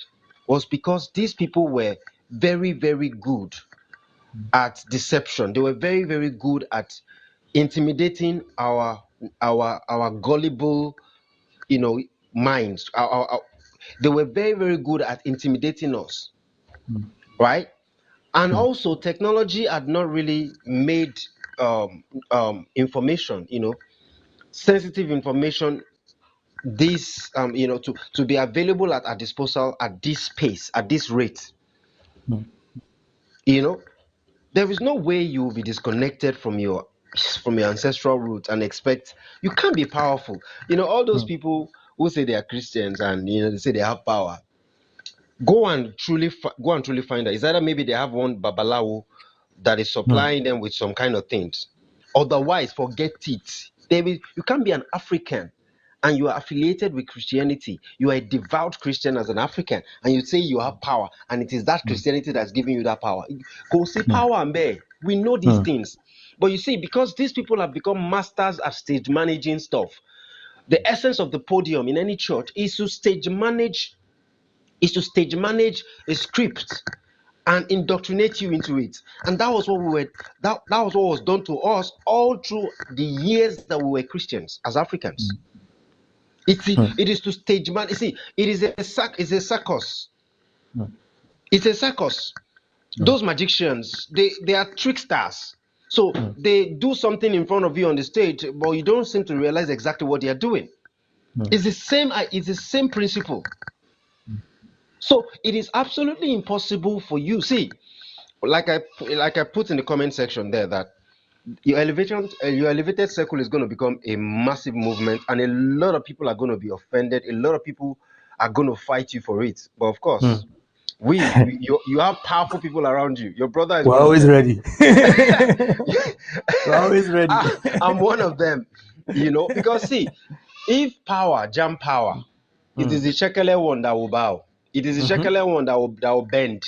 was because these people were very, very good at deception. They were very, very good at intimidating our gullible, minds. They were very, very good at intimidating us, right? And Hmm. also, technology had not really made information, sensitive information, this to be available at our disposal at this pace, at this rate. Hmm. You know, there is no way you will be disconnected from your ancestral roots and expect you can't be powerful. All those Hmm. people who say they are Christians and they say they have power. Go and truly find out. Is either maybe they have one babalawo that is Hmm. supplying them with some kind of things. Otherwise, forget it. You can't be an African and you are affiliated with Christianity. You are a devout Christian as an African, and you say you have power, and it is that Christianity that's giving you that power. Go see power and bear. We know these Hmm. things. But you see, because these people have become masters at stage managing stuff, the essence of the podium in any church is to stage manage a script and indoctrinate you into it. And that was what we were that was what was done to us all through the years that we were Christians as Africans. It is to stage man. You see, it's a circus. It's a circus. Those magicians, they are tricksters. So they do something in front of you on the stage, but you don't seem to realize exactly what they are doing. It's the same principle. So it is absolutely impossible for you. See, like I put in the comment section there, that your elevated circle is going to become a massive movement, and a lot of people are going to be offended. A lot of people are going to fight you for it. But of Hmm. course, you have powerful people around you. Your brother is We're one of always them. ready. We're always ready. I'm one of them. Because see, if power jam power, it Hmm. is the Shekele one that will bow. It is the Mhm. Shekele one that will bend.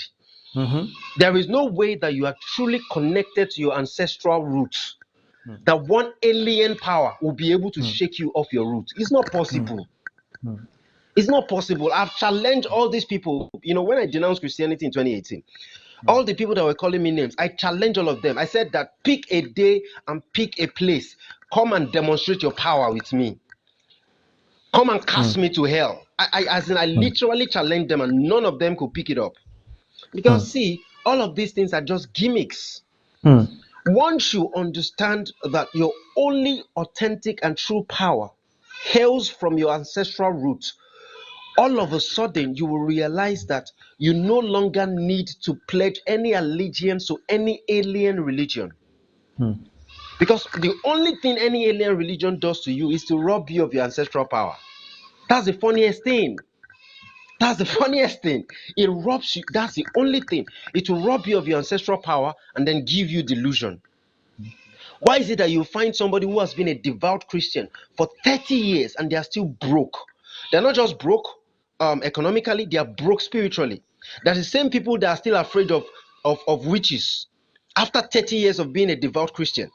There is no way that you are truly connected to your ancestral roots, Mm. that one alien power will be able to shake you off your roots. It's not possible. Mm. It's not possible. I've challenged all these people. You know, when I denounced Christianity in 2018, all the people that were calling me names, I challenged all of them. I said that pick a day and pick a place. Come and demonstrate your power with me. Come and cast me to hell. I literally challenged them, and none of them could pick it up. Because see, all of these things are just gimmicks. Once you understand that your only authentic and true power hails from your ancestral roots, all of a sudden you will realize that you no longer need to pledge any allegiance to any alien religion. Because the only thing any alien religion does to you is to rob you of your ancestral power. That's the funniest thing. That's the funniest thing. It robs you. That's the only thing. It will rob you of your ancestral power and then give you delusion. Why is it that you find somebody who has been a devout Christian for 30 years and they are still broke? They're not just broke economically, they are broke spiritually. They're the same people that are still afraid of witches after 30 years of being a devout Christian,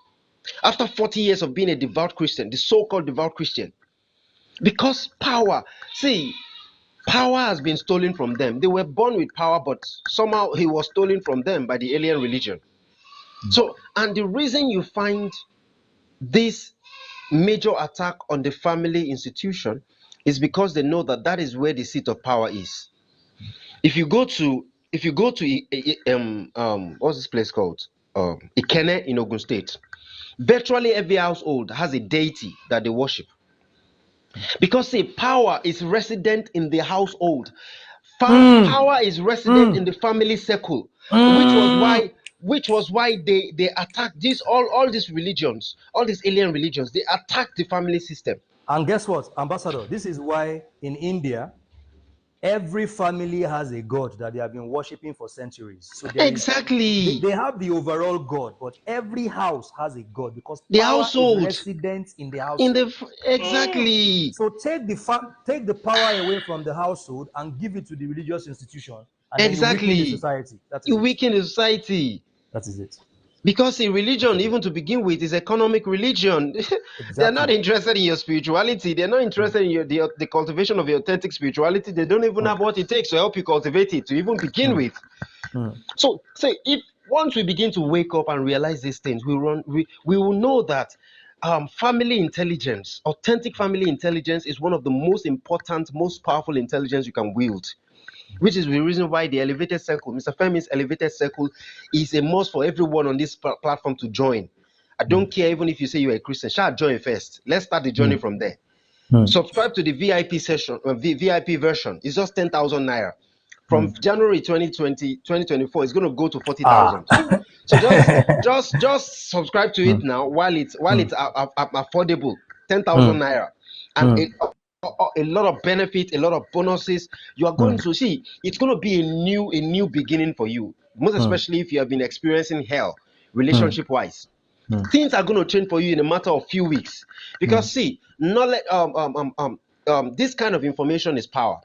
after 40 years of being a devout Christian, the so-called devout Christian. Because power, see, power has been stolen from them. They were born with power, but somehow it was stolen from them by the alien religion. So, and the reason you find this major attack on the family institution is because they know that that is where the seat of power is. If you go to what's this place called, Ikenne in Ogun State, virtually every household has a deity that they worship, because see, power is resident in the household. Power is resident in the family circle, which was why they attacked this all these religions, all these alien religions. They attacked the family system. And guess what, Ambassador? This is why in India, every family has a god that they have been worshiping for centuries. So Exactly. they have the overall god, but every house has a god because The power household. is resident in the household. Exactly. So take the power away from the household and give it to the religious institution, and then you weaken the society. That is You it. weaken the society. That is it. Because a religion, even to begin with, is economic religion. They're not Exactly. interested in your spirituality. They're not interested in the cultivation of your authentic spirituality. They don't even have what it takes to help you cultivate it, to even begin with. So, say, if once we begin to wake up and realize these things, we will know that family intelligence, authentic family intelligence, is one of the most important, most powerful intelligence you can wield. Which is the reason why the elevated circle, Mr. Femi's elevated circle, is a must for everyone on this platform to join. I don't care even if you say you're a Christian. Shall join first. Let's start the journey from there. Subscribe to the VIP session, VIP version. It's just 10,000 naira. From January 2024, it's going to go to 40,000. So just subscribe to it now while it's affordable. 10,000 naira, and a lot of benefits, a lot of bonuses. You are going to see. It's going to be a new beginning for you. Most especially if you have been experiencing hell relationship wise. Things are going to change for you in a matter of few weeks. Because see, knowledge, this kind of information is power.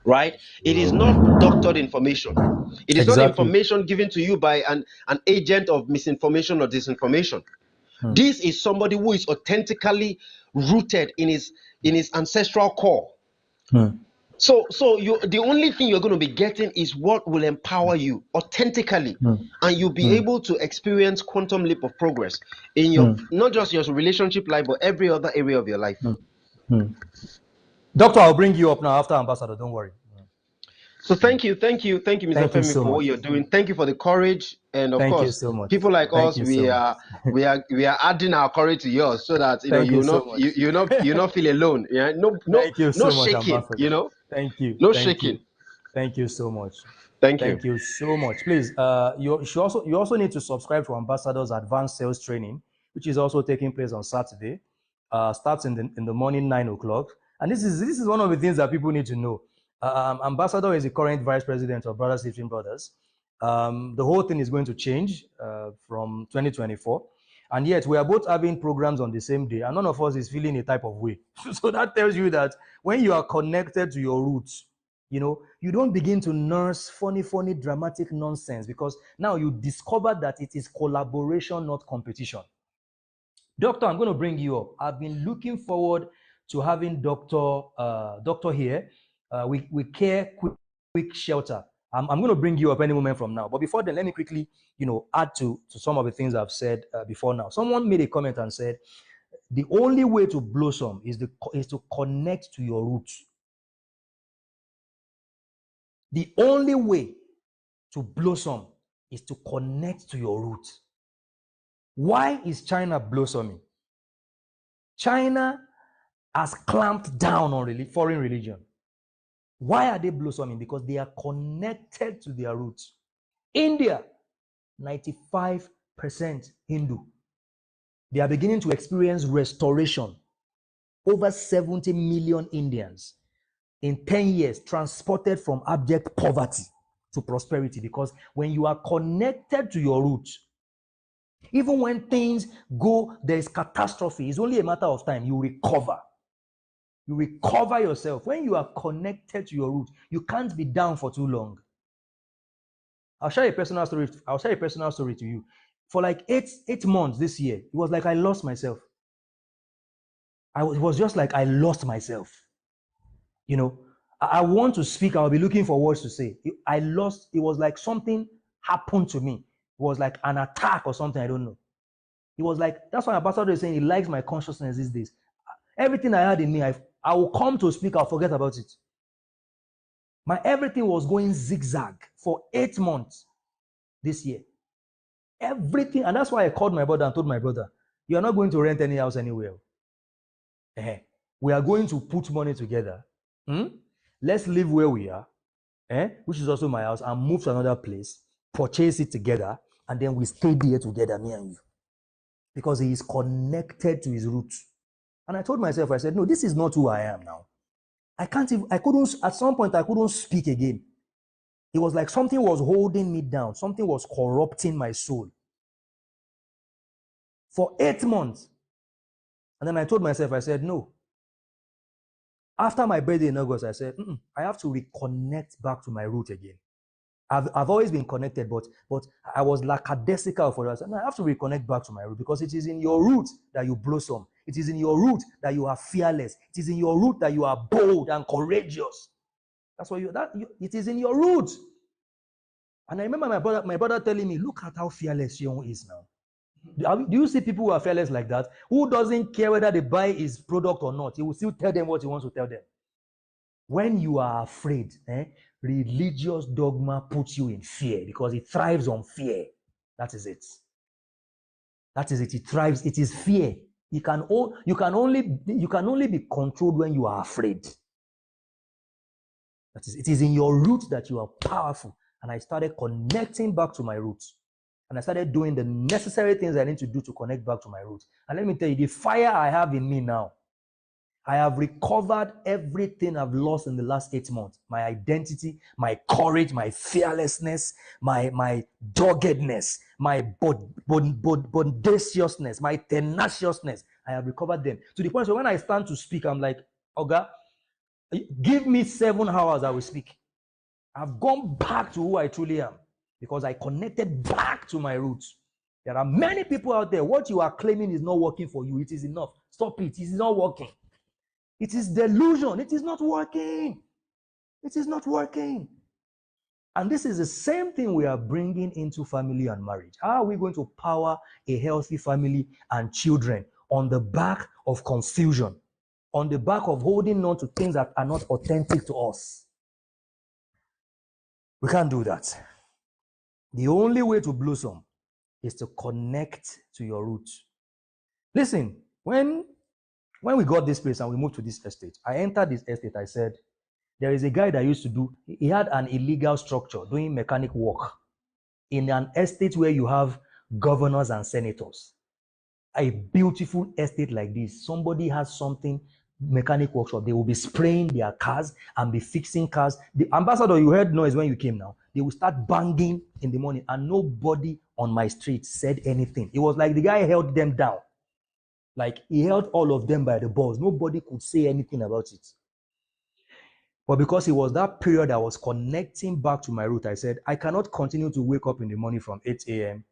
Right? It is not doctored information. It is not information given to you by an agent of misinformation or disinformation. This is somebody who is authentically rooted in his ancestral core. So the only thing you're going to be getting is what will empower you authentically, and you'll be able to experience quantum leap of progress in your not just your relationship life, but every other area of your life. Doctor, I'll bring you up now after Ambassador. Don't worry. So thank you, Mr. Femi, so for what you're doing. Thank you for the courage, and of course, so much. people like us, we are adding our courage to yours, so that you not feel alone. Yeah, no shaking. Ambassador. You know. Thank you. No shaking. Thank you so much. Thank you so much. Please, you also need to subscribe to Ambassador's advanced sales training, which is also taking place on Saturday. Starts in the morning 9 o'clock. And this is one of the things that people need to know. Ambassador is the current vice president of Brothers Lifting Brothers. The whole thing is going to change from 2024. And yet we are both having programs on the same day, and none of us is feeling a type of way. So that tells you that when you are connected to your roots, You don't begin to nurse funny, dramatic nonsense, because now you discover that it is collaboration, not competition. Doctor, I'm going to bring you up. I've been looking forward to having Doctor here. We care quick shelter. I'm going to bring you up any moment from now. But before then, let me quickly, add to some of the things I've said before now. Someone made a comment and said, the only way to blossom is to connect to your roots. The only way to blossom is to connect to your roots. Why is China blossoming? China has clamped down on foreign religion. Why are they blossoming? Because they are connected to their roots. India, 95% Hindu. They are beginning to experience restoration. Over 70 million Indians in 10 years transported from abject poverty to prosperity, because when you are connected to your roots, even when things go, there is catastrophe, it's only a matter of time, you recover. You recover yourself. When you are connected to your roots, you can't be down for too long. I'll share a personal story to you. For like eight months this year, it was like I lost myself. It was just like I lost myself. I want to speak, I'll be looking for words to say. It was like something happened to me. It was like an attack or something, I don't know. It was like, that's why Ambassador is saying he likes my consciousness these days. Everything I had in me, I will come to speak, I'll forget about it. My everything was going zigzag for 8 months this year. Everything, and that's why I called my brother and told my brother, you are not going to rent any house anywhere. We are going to put money together. Let's live where we are, which is also my house, and move to another place, purchase it together, and then we stay there together, me and you. Because he is connected to his roots. And I told myself, I said, no, this is not who I am now. At some point, I couldn't speak again. It was like something was holding me down. Something was corrupting my soul. For 8 months. And then I told myself, I said, no. After my birthday in August, I said, I have to reconnect back to my root again. I've always been connected, but I was lackadaisical for that. I have to reconnect back to my root, because it is in your root that you blossom. It is in your root that you are fearless. It is in your root that you are bold and courageous. That's why it is in your root. And I remember my brother telling me, look at how fearless Seun is now. Do you see people who are fearless like that? Who doesn't care whether they buy his product or not? He will still tell them what he wants to tell them. When you are afraid, religious dogma puts you in fear, because it thrives on fear. That is it. That is it. It thrives. It is fear. You can only be controlled when you are afraid. That is, it is in your root that you are powerful. And I started connecting back to my roots. And I started doing the necessary things I need to do to connect back to my roots. And let me tell you, the fire I have in me now, I have recovered everything I've lost in the last 8 months. My identity, my courage, my fearlessness, my doggedness, my bodaciousness, my tenaciousness. I have recovered them. To the point where when I stand to speak, I'm like, Oga, give me 7 hours, I will speak. I've gone back to who I truly am, because I connected back to my roots. There are many people out there, what you are claiming is not working for you. It is enough. Stop it. It is not working. It is delusion. It is not working. It is not working. And this is the same thing we are bringing into family and marriage. How are we going to power a healthy family and children on the back of confusion, on the back of holding on to things that are not authentic to us? We can't do that. The only way to blossom is to connect to your roots. Listen, when we got this place and we moved to this estate, I entered this estate, I said, there is a guy that used to he had an illegal structure doing mechanic work in an estate where you have governors and senators. A beautiful estate like this, somebody has something, mechanic workshop, they will be spraying their cars and be fixing cars. The ambassador, you heard noise when you came now. They will start banging in the morning and nobody on my street said anything. It was like the guy held them down. Like he held all of them by the balls. Nobody could say anything about it. But because it was that period I was connecting back to my root, I said, I cannot continue to wake up in the morning from 8 a.m.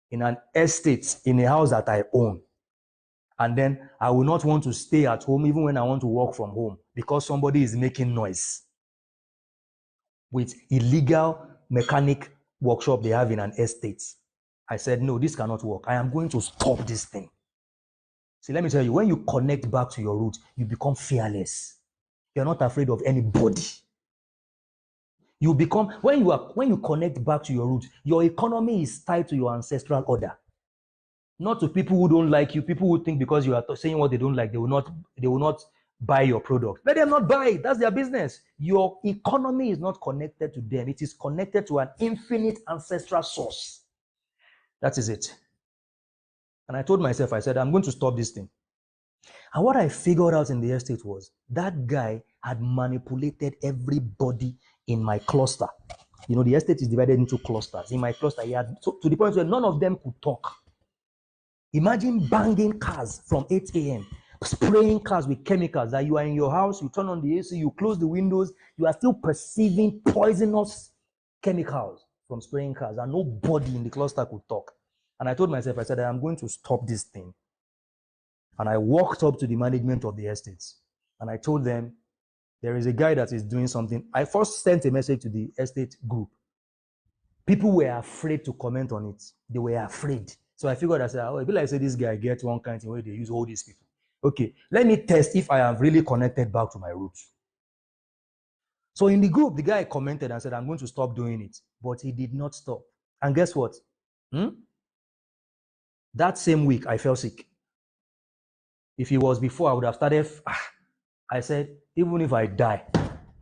in an estate, in a house that I own. And then I will not want to stay at home even when I want to work from home because somebody is making noise with illegal mechanic workshop they have in an estate. I said, no, this cannot work. I am going to stop this thing. See, let me tell you, when you connect back to your roots, you become fearless. You're not afraid of anybody. You become, when you connect back to your roots, your economy is tied to your ancestral order. Not to people who don't like you, people who think because you are saying what they don't like, they will not buy your product. Let them not buy it. That's their business. Your economy is not connected to them. It is connected to an infinite ancestral source. That is it. And I told myself, I said, I'm going to stop this thing. And what I figured out in the estate was that guy had manipulated everybody in my cluster. You know, the estate is divided into clusters. In my cluster, he had, so to the point where none of them could talk. Imagine banging cars from 8 a.m., spraying cars with chemicals that you are in your house, you turn on the AC, you close the windows, you are still perceiving poisonous chemicals from spraying cars, and nobody in the cluster could talk. And I told myself, I said, I'm going to stop this thing. And I walked up to the management of the estates and I told them, there is a guy that is doing something. I first sent a message to the estate group. People were afraid to comment on it. They were afraid. So I figured, I said, oh, it'd be like say this guy gets one kind of way they use all these people. Okay, let me test if I have really connected back to my roots. So in the group, the guy commented and said, I'm going to stop doing it. But he did not stop. And guess what? That same week, I fell sick. If it was before, I would have started. I said, even if I die,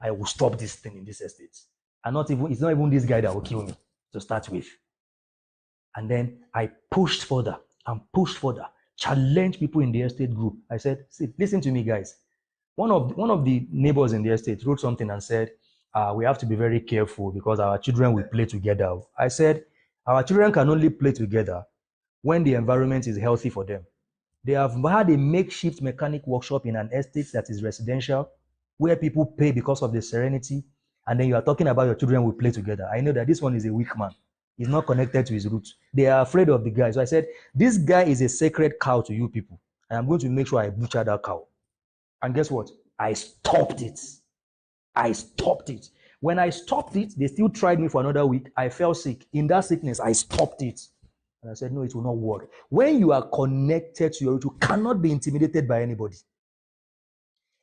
I will stop this thing in this estate. And it's not even this guy that will kill me to start with. And then I pushed further and pushed further, challenged people in the estate group. I said, see, listen to me, guys. One of the neighbors in the estate wrote something and said, we have to be very careful because our children will play together. I said, our children can only play together when the environment is healthy for them. They have had a makeshift mechanic workshop in an estate that is residential, where people pay because of the serenity, and then you are talking about your children will play together. I know that this one is a weak man. He's not connected to his roots. They are afraid of the guy. So I said, this guy is a sacred cow to you people, and I'm going to make sure I butcher that cow. And guess what? I stopped it. I stopped it. When I stopped it, they still tried me for another week. I fell sick. In that sickness, I stopped it. And I said, no, it will not work. When you are connected to your root, you cannot be intimidated by anybody.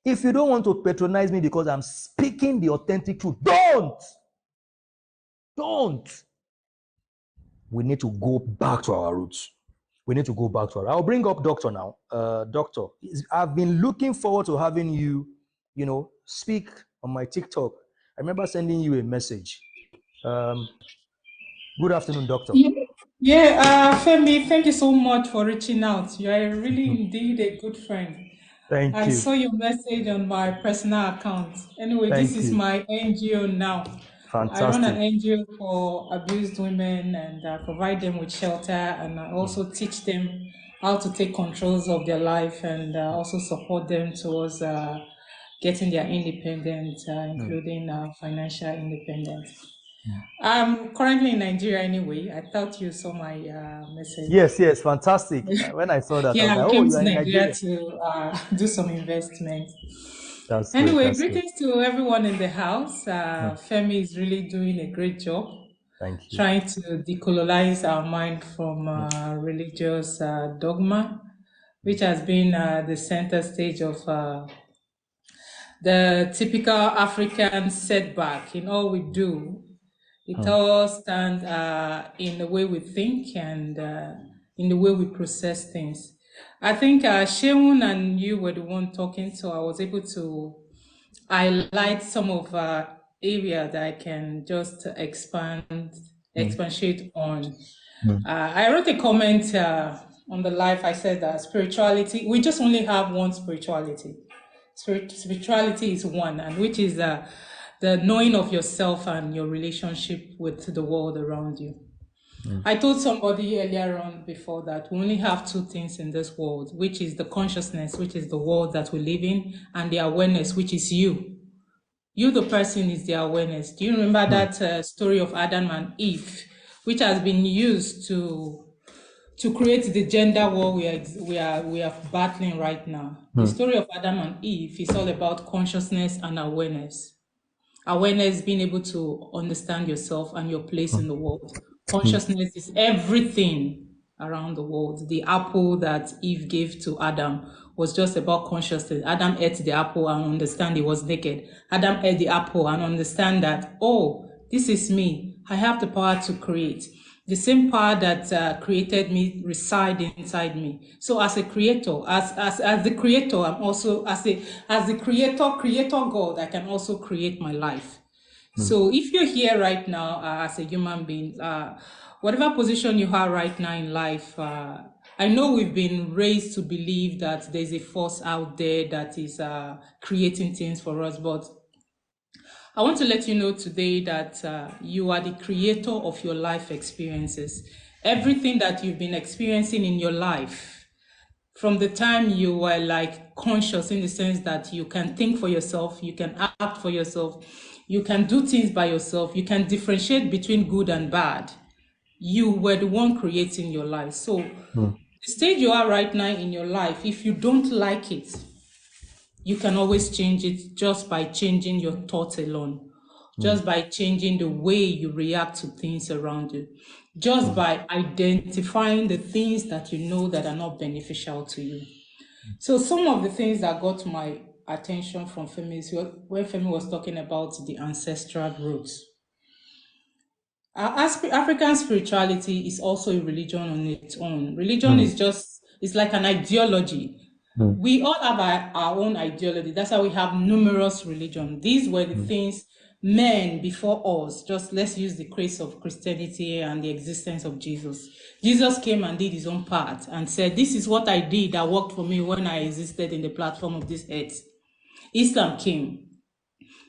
If you don't want to patronize me because I'm speaking the authentic truth, don't. We need to go back to our roots. We need to go back to our. I'll bring up Doctor now. Doctor, I've been looking forward to having you, speak on my TikTok. I remember sending you a message. Good afternoon, Doctor. Femi, thank you so much for reaching out. You are really indeed a good friend. Thank you. I saw your message on my personal account. Anyway, this is my NGO now. Fantastic. I run an NGO for abused women and provide them with shelter, and I also teach them how to take controls of their life and also support them towards getting their independence, including financial independence. I'm currently in Nigeria anyway. I thought you saw my message. Yes, fantastic. When I saw that, I was like, I came you to are in Nigeria to do some investment. That's anyway, great. Greetings to everyone in the house. Femi is really doing a great job. Thank you. Trying to decolonize our mind from religious dogma, which has been the center stage of the typical African setback in all we do. It all stands in the way we think and in the way we process things. I think Sheun and you were the one talking, so I was able to highlight some of area that I can just expatiate on. I wrote a comment on the live. I said that spirituality, we just only have one spirituality. Spirituality is one, and which is the knowing of yourself and your relationship with the world around you. I told somebody earlier on before that we only have two things in this world, which is the consciousness, which is the world that we live in, and the awareness, which is you. You, the person, is the awareness. Do you remember that story of Adam and Eve, which has been used to create the gender war we are battling right now? The story of Adam and Eve is all about consciousness and awareness. Awareness, being able to understand yourself and your place in the world. Consciousness is everything around the world. The apple that Eve gave to Adam was just about consciousness. Adam ate the apple and understand he was naked. Adam ate the apple and understand that, oh, this is me. I have the power to create. The same power that created me reside inside me. So as a creator, as the creator, I'm also as the creator God, I can also create my life. So if you're here right now as a human being, whatever position you are right now in life, I know we've been raised to believe that there's a force out there that is creating things for us, but I want to let you know today that you are the creator of your life experiences. Everything that you've been experiencing in your life, from the time you were like conscious, in the sense that you can think for yourself, you can act for yourself, you can do things by yourself, you can differentiate between good and bad. You were the one creating your life. So the stage you are right now in your life, if you don't like it, you can always change it just by changing your thoughts alone, just by changing the way you react to things around you, just by identifying the things that you know that are not beneficial to you. So some of the things that got my attention from Femi is when Femi was talking about the ancestral roots. African spirituality is also a religion on its own. Religion is it's like an ideology. We all have our own ideology. That's why we have numerous religions. These were the things men before us, just let's use the case of Christianity and the existence of Jesus. Jesus came and did his own part and said, this is what I did that worked for me when I existed in the platform of this earth. Islam came.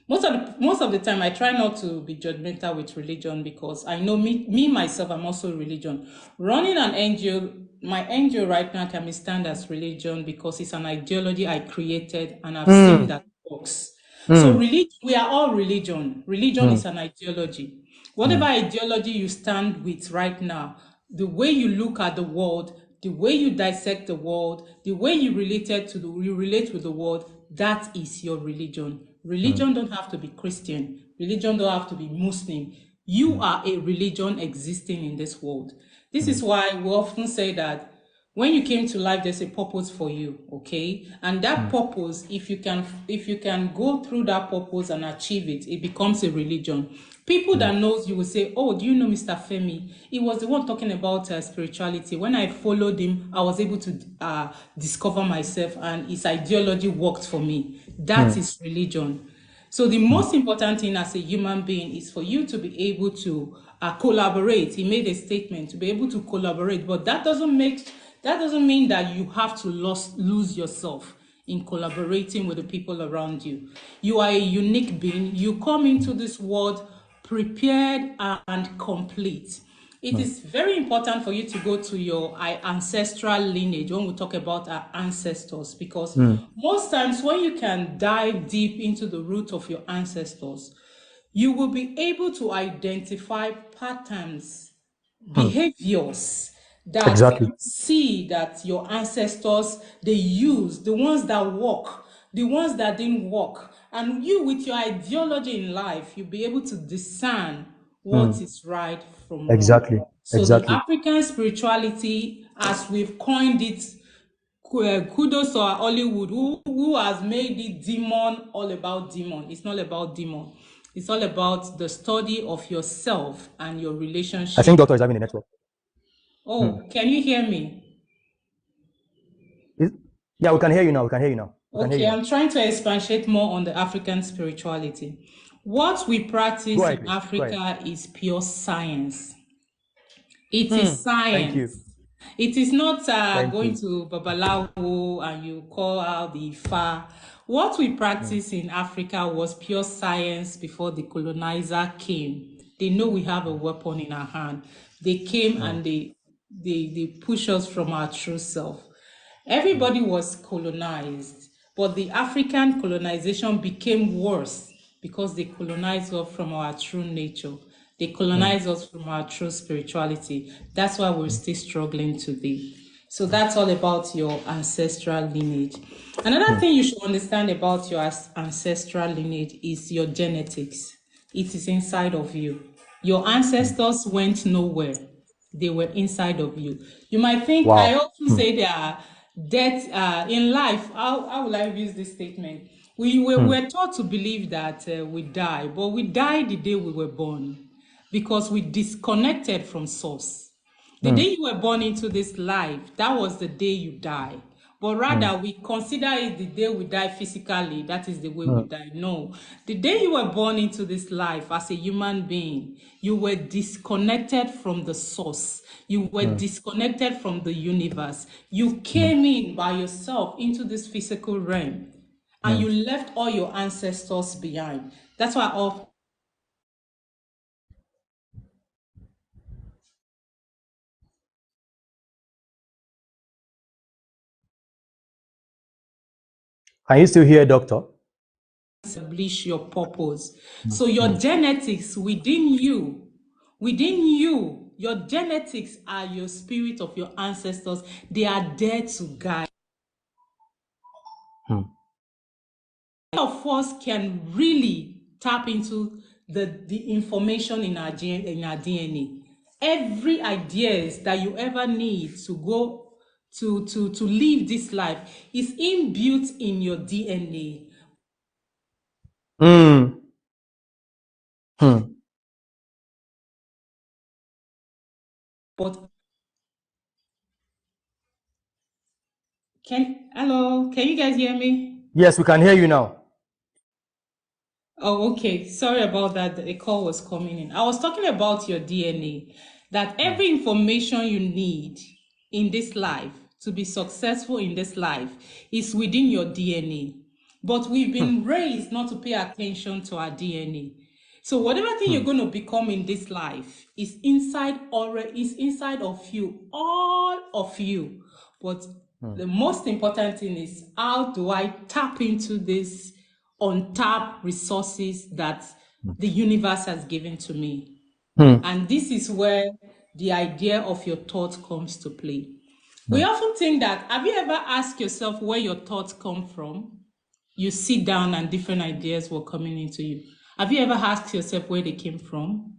Most of the time, I try not to be judgmental with religion because I know me myself, I'm also a religion. Running an NGO, my NGO right now can be stand as religion because it's an ideology I created and I've seen that works. So we are all religion. Religion is an ideology. Whatever ideology you stand with right now, the way you look at the world, the way you dissect the world, the way you relate with the world, that is your religion. Religion don't have to be Christian. Religion don't have to be Muslim. You are a religion existing in this world. This is why we often say that when you came to life, there's a purpose for you, okay? And that purpose, if you can go through that purpose and achieve it, it becomes a religion. People that knows you will say, oh, do you know Mr. Femi? He was the one talking about spirituality. When I followed him, I was able to discover myself and his ideology worked for me. That is religion. So the most important thing as a human being is for you to be able to collaborate. He made a statement to be able to collaborate, but that doesn't mean that you have to lose yourself in collaborating with the people around you. You are a unique being. You come into this world prepared and complete. It is very important for you to go to your ancestral lineage when we talk about our ancestors, because most times when you can dive deep into the root of your ancestors, you will be able to identify patterns, behaviors that you see that your ancestors, they use, the ones that work, the ones that didn't work. And you, with your ideology in life, you'll be able to discern what is right from wrong. So the African spirituality, as we've coined it, kudos to our Hollywood, who has made it demon all about demon. It's not about demon. It's all about the study of yourself and your relationship. I think Doctor is having a network. Oh, can you hear me? Yeah, we can hear you now. We can hear you now. Okay, I'm trying to expatiate more on the African spirituality. What we practice in Africa is pure science. It is science. Thank you. It is not going to Babalawo and you call out the Ifa. What we practice in Africa was pure science before the colonizer came. They know we have a weapon in our hand. They came and they push us from our true self. Everybody was colonized, but the African colonization became worse because they colonize us from our true nature. They colonize us from our true spirituality. That's why we're still struggling today. So that's all about your ancestral lineage. Another thing you should understand about your ancestral lineage is your genetics. It is inside of you. Your ancestors went nowhere. They were inside of you. You might think, I Wow. often say there are deaths in life. How will I use this statement? We're taught to believe that we die, but we die the day we were born because we disconnected from source. The day you were born into this life, that was the day you die. But rather, we consider it the day we die physically. That is the way we die. No. The day you were born into this life as a human being, you were disconnected from the source. You were disconnected from the universe. You came in by yourself into this physical realm and you left all your ancestors behind. That's why all. Can you still hear, Doctor? Establish your purpose. So your genetics within you, your genetics are your spirit of your ancestors. They are there to guide. Of us can really tap into the information in our DNA. Every ideas that you ever need to go to live this life is inbuilt in your DNA. Mm. Hmm. But can you guys hear me? Yes, we can hear you now. Oh, okay. Sorry about that. A call was coming in. I was talking about your DNA, that every information you need in this life to be successful in this life is within your DNA. But we've been raised not to pay attention to our DNA. So whatever thing you're going to become in this life is inside of you, all of you. But the most important thing is, how do I tap into this untapped resources that the universe has given to me? And this is where the idea of your thought comes to play. We often think that, have you ever asked yourself where your thoughts come from? You sit down and different ideas were coming into you. Have you ever asked yourself where they came from?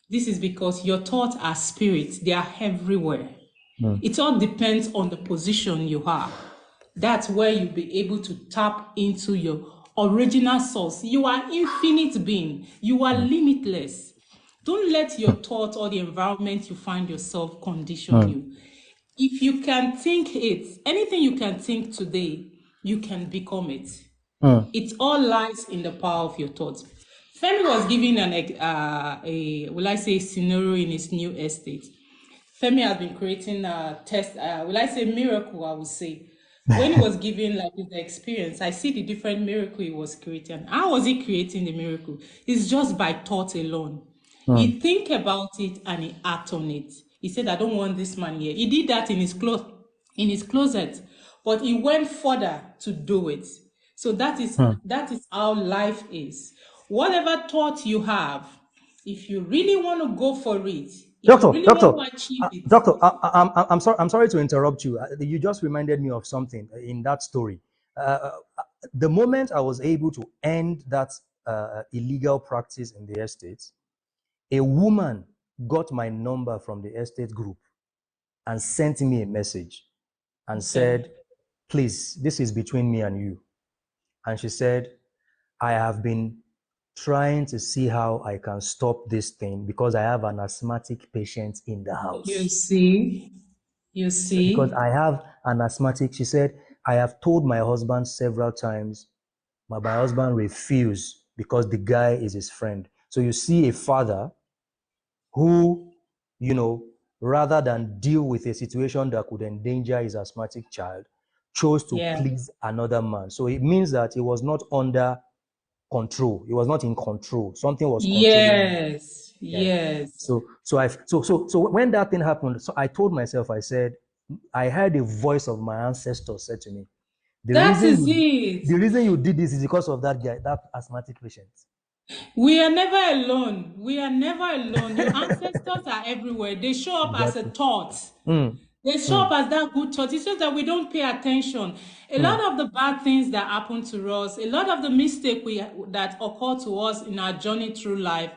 This is because your thoughts are spirits. They are everywhere. It all depends on the position you are. That's where you'll be able to tap into your original source. You are infinite being. You are limitless. Don't let your thoughts or the environment you find yourself condition you. If you can think it, anything you can think today, you can become it. It all lies in the power of your thoughts. Femi was giving a scenario in his new estate. Femi has been creating a test, miracle, I would say. When he was giving like his experience, I see the different miracle he was creating. How was he creating the miracle? It's just by thought alone. He think about it and he act on it. He said, I don't want this man here. He did that in his closet, but he went further to do it. So that is how life is. Whatever thought you have, if you really want to go for it, if you really want to achieve it. Doctor, I'm sorry. I'm sorry to interrupt you. You just reminded me of something in that story. The moment I was able to end that illegal practice in the estates, a woman got my number from the estate group and sent me a message and said, please, this is between me and you. And she said, I have been trying to see how I can stop this thing because I have an asthmatic patient in the house. You see? Because I have an asthmatic, she said, I have told my husband several times, but my husband refused because the guy is his friend. So you see a father who, rather than deal with a situation that could endanger his asthmatic child, chose to please another man. So it means that he was not under control. He was not in control. Something was controlling him. Yes. So when that thing happened, so I told myself, I said, I heard a voice of my ancestors said to me, the reason you did this is because of that guy, that asthmatic patient. We are never alone. We are never alone. Your ancestors are everywhere. They show up as a Exactly. thought. Mm, They show mm, up as that good thought. It's just that we don't pay attention. A lot mm, of the bad things that happen to us, a lot of the mistake that occur to us in our journey through life,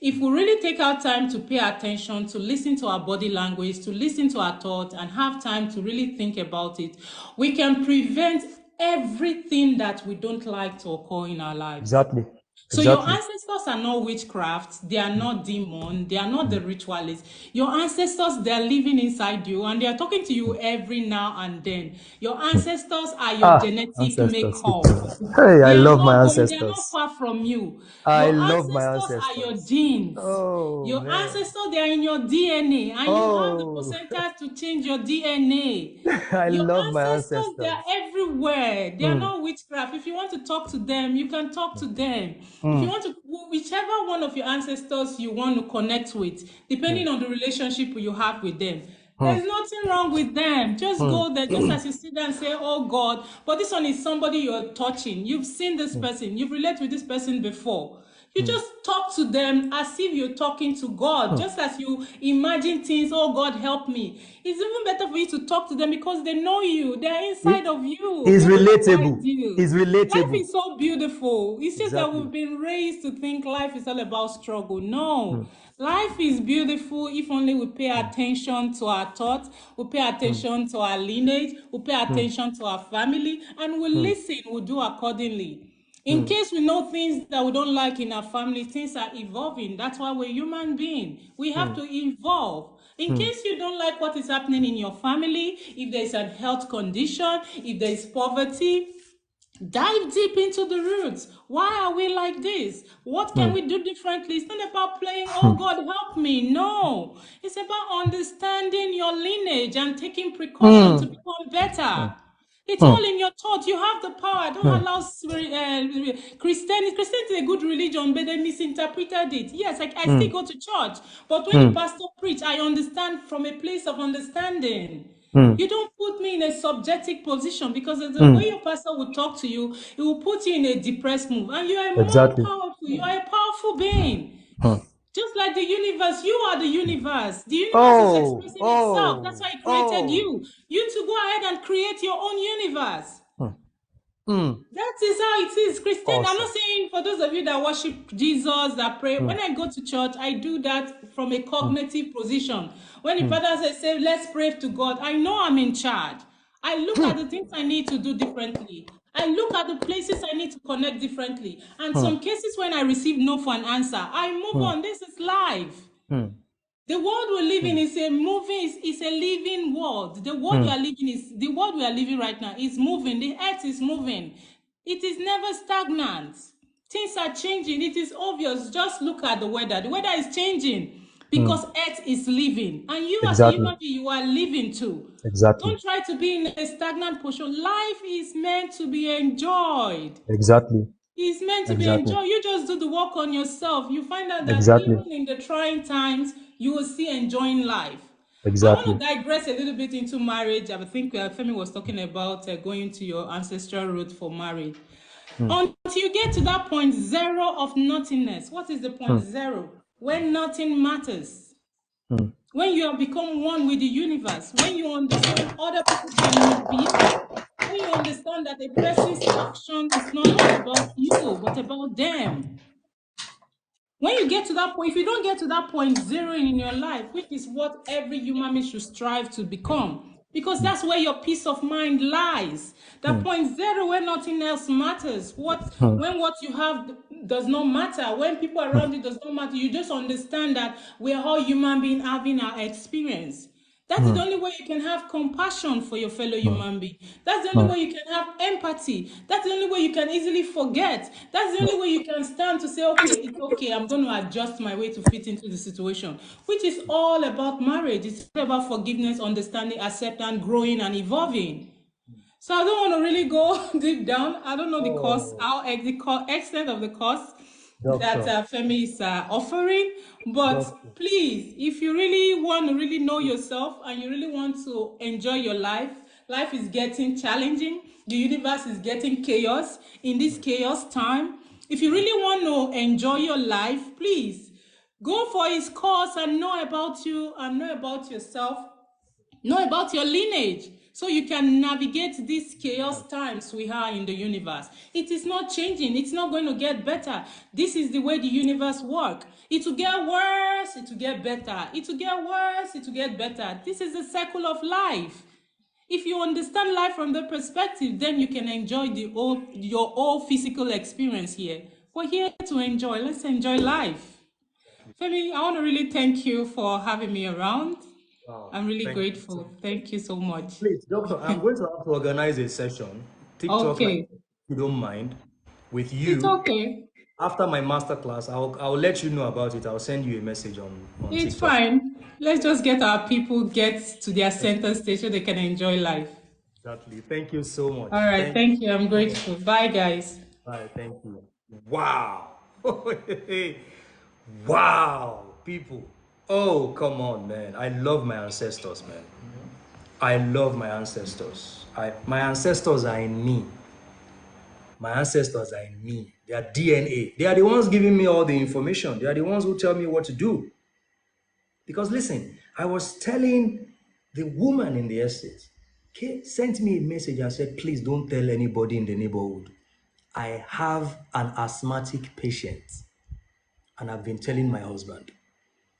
if we really take our time to pay attention, to listen to our body language, to listen to our thoughts, and have time to really think about it, we can prevent everything that we don't like to occur in our lives. exactly. So your Exactly. ancestors are not witchcraft, they are Mm, not demon, they are not mm, the ritualists. Your ancestors, they are living inside you and they are talking to you every now and then. Your mm. ancestors are your Ah, genetic ancestors. makeup. Hey, I love my They are not ancestors. far from you. I Your love my ancestors are your ancestors. genes. Oh Your man. ancestors, they are in your DNA, and you have the Oh, percentage to change your DNA. I Your love my ancestors, they are ancestors. everywhere. They are Mm, not witchcraft. If you want to talk to them, you can talk to them. If you mm, want to, whichever one of your ancestors you want to connect with, depending mm, on the relationship you have with them, mm, there's nothing wrong with them. Just mm, go there, just as you sit there and say, "Oh God," but this one is somebody you're touching. You've seen this mm, person. You've related with this person before. You mm, just talk to them as if you're talking to God, mm. just as you imagine things, oh God, help me. It's even better for you to talk to them because they know you, they're It inside of you, is they want to guide relatable. you. Is Life relatable. is so beautiful. It's just that Exactly. we've been raised to think life is all about struggle. Mm, No, life is beautiful if only we pay mm, attention to our thoughts, we pay mm, attention to our lineage, we pay mm, attention to our family, and we mm, listen, we do accordingly. In mm, case we know things that we don't like in our family, things are evolving. That's why we're human beings. We have mm, to evolve. In mm. case you don't like what is happening in your family, if there's a health condition, if there's poverty, dive deep into the roots. Why are we like this? What can Mm, we do differently? It's not about playing, oh mm, God, help me. No, it's about understanding your lineage and taking precaution to mm, become better. mm, It's all mm, in your thought. You have the power. Don't mm, allow Christianity. Christianity is a good religion, but they misinterpreted it. Yes, I still mm, go to church, but when the mm, pastor preach, I understand from a place of understanding. mm, You don't put me in a subjective position because the way mm. your pastor will talk to you, it will put you in a depressed mood. And you are more Exactly. powerful. You are a powerful being. Mm. Just like the universe, you are the universe. The universe is Oh, expressing itself. That's oh, why it created oh. you. You to go ahead and create your own universe. Mm, mm. That is how it is. Christian, I'm Awesome. not saying for those of you that worship Jesus, that pray. Mm, When I go to church, I do that from a mm, cognitive position. When the mm, father say, let's pray to God, I know I'm in charge. I look at the things I need to do differently. I look at the places I need to connect differently. And mm, some cases when I receive no for an answer, I move mm, on. This is life. mm, The world we live in mm, is a moving, is a living world. The world we mm, are living is the world we are living right now is moving. The earth is moving. It is never stagnant. Things are changing. It is obvious. Just look at the weather. The weather is changing mm. because earth is living. And you as a Exactly. human being, you are living too. Exactly. Don't try to be in a stagnant position. Life is meant to be enjoyed. Exactly. It's meant to be Exactly. enjoyed. You just do the work on yourself. You find out that Exactly. even in the trying times, you will see enjoying life. I want Exactly. to digress a little bit into marriage. I think Femi was talking about going to your ancestral root for marriage. Mm, Until you get to that point zero of nothingness. What is the point mm, zero? When nothing matters. mm, When you have become one with the universe. When you understand other people cannot be. When you understand that a person's action is not about you, but about them. When you get to that point, if you don't get to that point zero in your life, which is what every human being should strive to become, because mm, that's where your peace of mind lies. That mm, point zero where nothing else matters. mm, When what you have does not matter, when people mm, around you does not matter, you just understand that we're all human beings having our experience. That is the mm, only way you can have compassion for your fellow mm, human being. That's the only mm, way you can have empathy. That's the only way you can easily forget. That's the mm. only way you can stand to say, okay, it's okay, I'm going to adjust my way to fit into the situation, which is all about marriage. It's all about forgiveness, understanding, acceptance, growing, and evolving. So I don't want to really go deep down. I don't know the cost, Oh, how the extent of the cost that doctor, Femi is offering. But doctor. please, if you really want to really know yourself and you really want to enjoy your life, life is getting challenging. The universe is getting chaos. In this chaos time, If you really want to enjoy your life, please go for his course and know about you and know about yourself, know about your lineage, so you can navigate these chaos times we are in the universe. It is not changing. It's not going to get better. This is the way the universe works. It will get worse. It will get better. It will get worse. It will get better. This is the cycle of life. If you understand life from the perspective, then you can enjoy your whole physical experience here. We're here to enjoy. Let's enjoy life. Femi, I want to really thank you for having me around. Wow, I'm really thank you. grateful. Thank you so much. Please, doctor, I'm going to have to organize a session, TikTok, like, Okay, if you don't mind, with it's you. okay. After my masterclass, I'll let you know about it. I'll send you a message on It's TikTok. fine. Let's just get our people get to their center stage so they can enjoy life. Exactly. Thank you so much. All right, Thank you. thank you. I'm grateful. Bye, guys. Bye. Thank you. Wow. Wow, people. Oh, come on, man. I love my ancestors, man. I love my ancestors. My ancestors are in me. My ancestors are in me. They are DNA. They are the ones giving me all the information. They are the ones who tell me what to do. Because listen, I was telling the woman in the estate, okay, sent me a message and said, please don't tell anybody in the neighborhood. I have an asthmatic patient. And I've been telling my husband,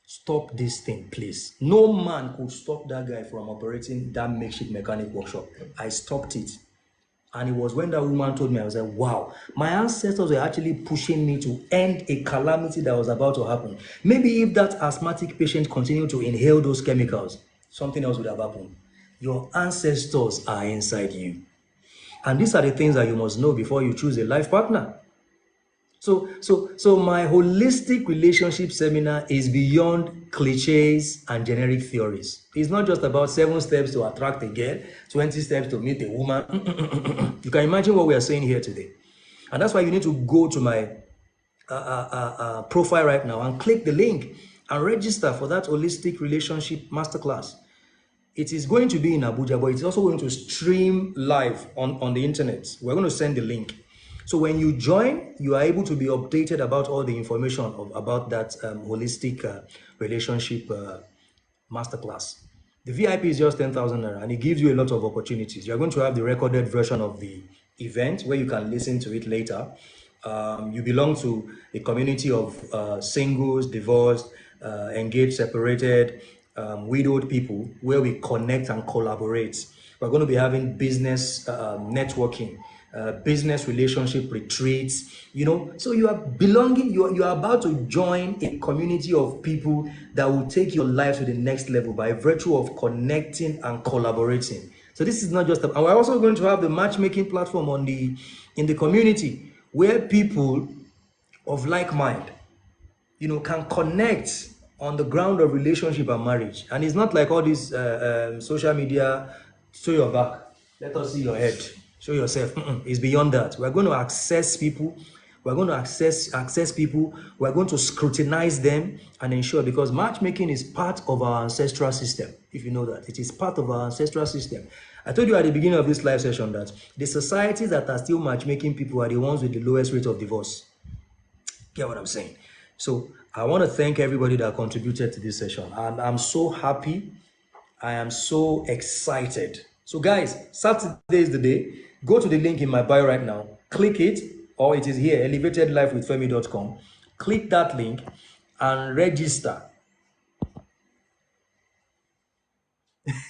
stop this thing, please. No man could stop that guy from operating that makeshift mechanic workshop. I stopped it. And it was when that woman told me, I was like, wow, my ancestors were actually pushing me to end a calamity that was about to happen. Maybe if that asthmatic patient continued to inhale those chemicals, something else would have happened. Your ancestors are inside you. And these are the things that you must know before you choose a life partner. So my holistic relationship seminar is beyond cliches and generic theories. It's not just about 7 steps to attract a girl, 20 steps to meet a woman. You can imagine what we are saying here today. And that's why you need to go to my profile right now and click the link and register for that holistic relationship masterclass. It is going to be in Abuja, but it's also going to stream live on the internet. We're going to send the link. So when you join, you are able to be updated about all the information about that holistic relationship masterclass. The VIP is just 10,000 naira and it gives you a lot of opportunities. You're going to have the recorded version of the event where you can listen to it later. You belong to a community of singles, divorced, engaged, separated, widowed people where we connect and collaborate. We're going to be having business networking, business relationship retreats, so you are belonging, you are about to join a community of people that will take your life to the next level by virtue of connecting and collaborating. So this is not just and we're also going to have the matchmaking platform in the community where people of like mind can connect on the ground of relationship and marriage. And it's not like all these social media, show your back, let us see your head, show yourself. It's beyond that. We're going to access people. We're going to access people. We're going to scrutinize them and ensure, because matchmaking is part of our ancestral system. If you know that, it is part of our ancestral system. I told you at the beginning of this live session that the societies that are still matchmaking people are the ones with the lowest rate of divorce. Get what I'm saying? So I want to thank everybody that contributed to this session. And I'm so happy. I am so excited. So guys, Saturday is the day. Go to the link in my bio right now. Click it, or it is here, elevatedlifewithfemi.com. Click that link and register.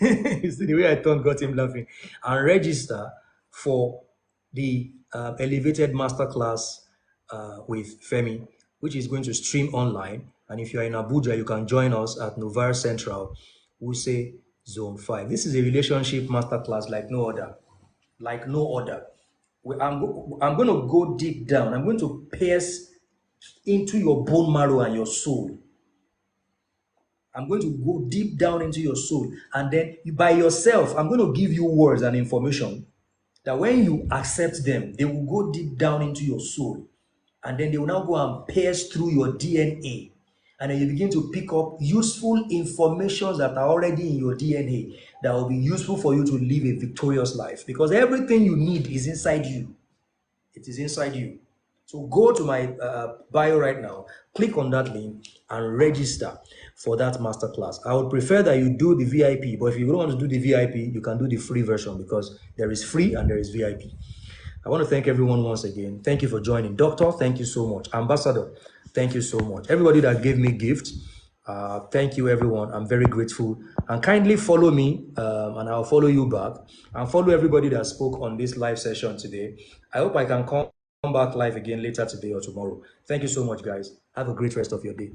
You see the way I got him laughing. And register for the Elevated Masterclass with Femi, which is going to stream online. And if you're in Abuja, you can join us at Novare Central, Wuse Zone 5. This is a relationship masterclass like no other. Like no other. I'm going to go deep down. I'm going to pierce into your bone marrow and your soul. I'm going to go deep down into your soul. And then by yourself, I'm going to give you words and information that when you accept them, they will go deep down into your soul. And then they will now go and pierce through your DNA. And then you begin to pick up useful information that are already in your DNA that will be useful for you to live a victorious life. Because everything you need is inside you. It is inside you. So go to my bio right now, click on that link and register for that masterclass. I would prefer that you do the VIP, but if you don't want to do the VIP, you can do the free version because there is free and there is VIP. I want to thank everyone once again. Thank you for joining. Doctor, thank you so much. Ambassador, thank you so much. Everybody that gave me gifts, thank you everyone. I'm very grateful. And kindly follow me and I'll follow you back. And follow everybody that spoke on this live session today. I hope I can come back live again later today or tomorrow. Thank you so much, guys. Have a great rest of your day.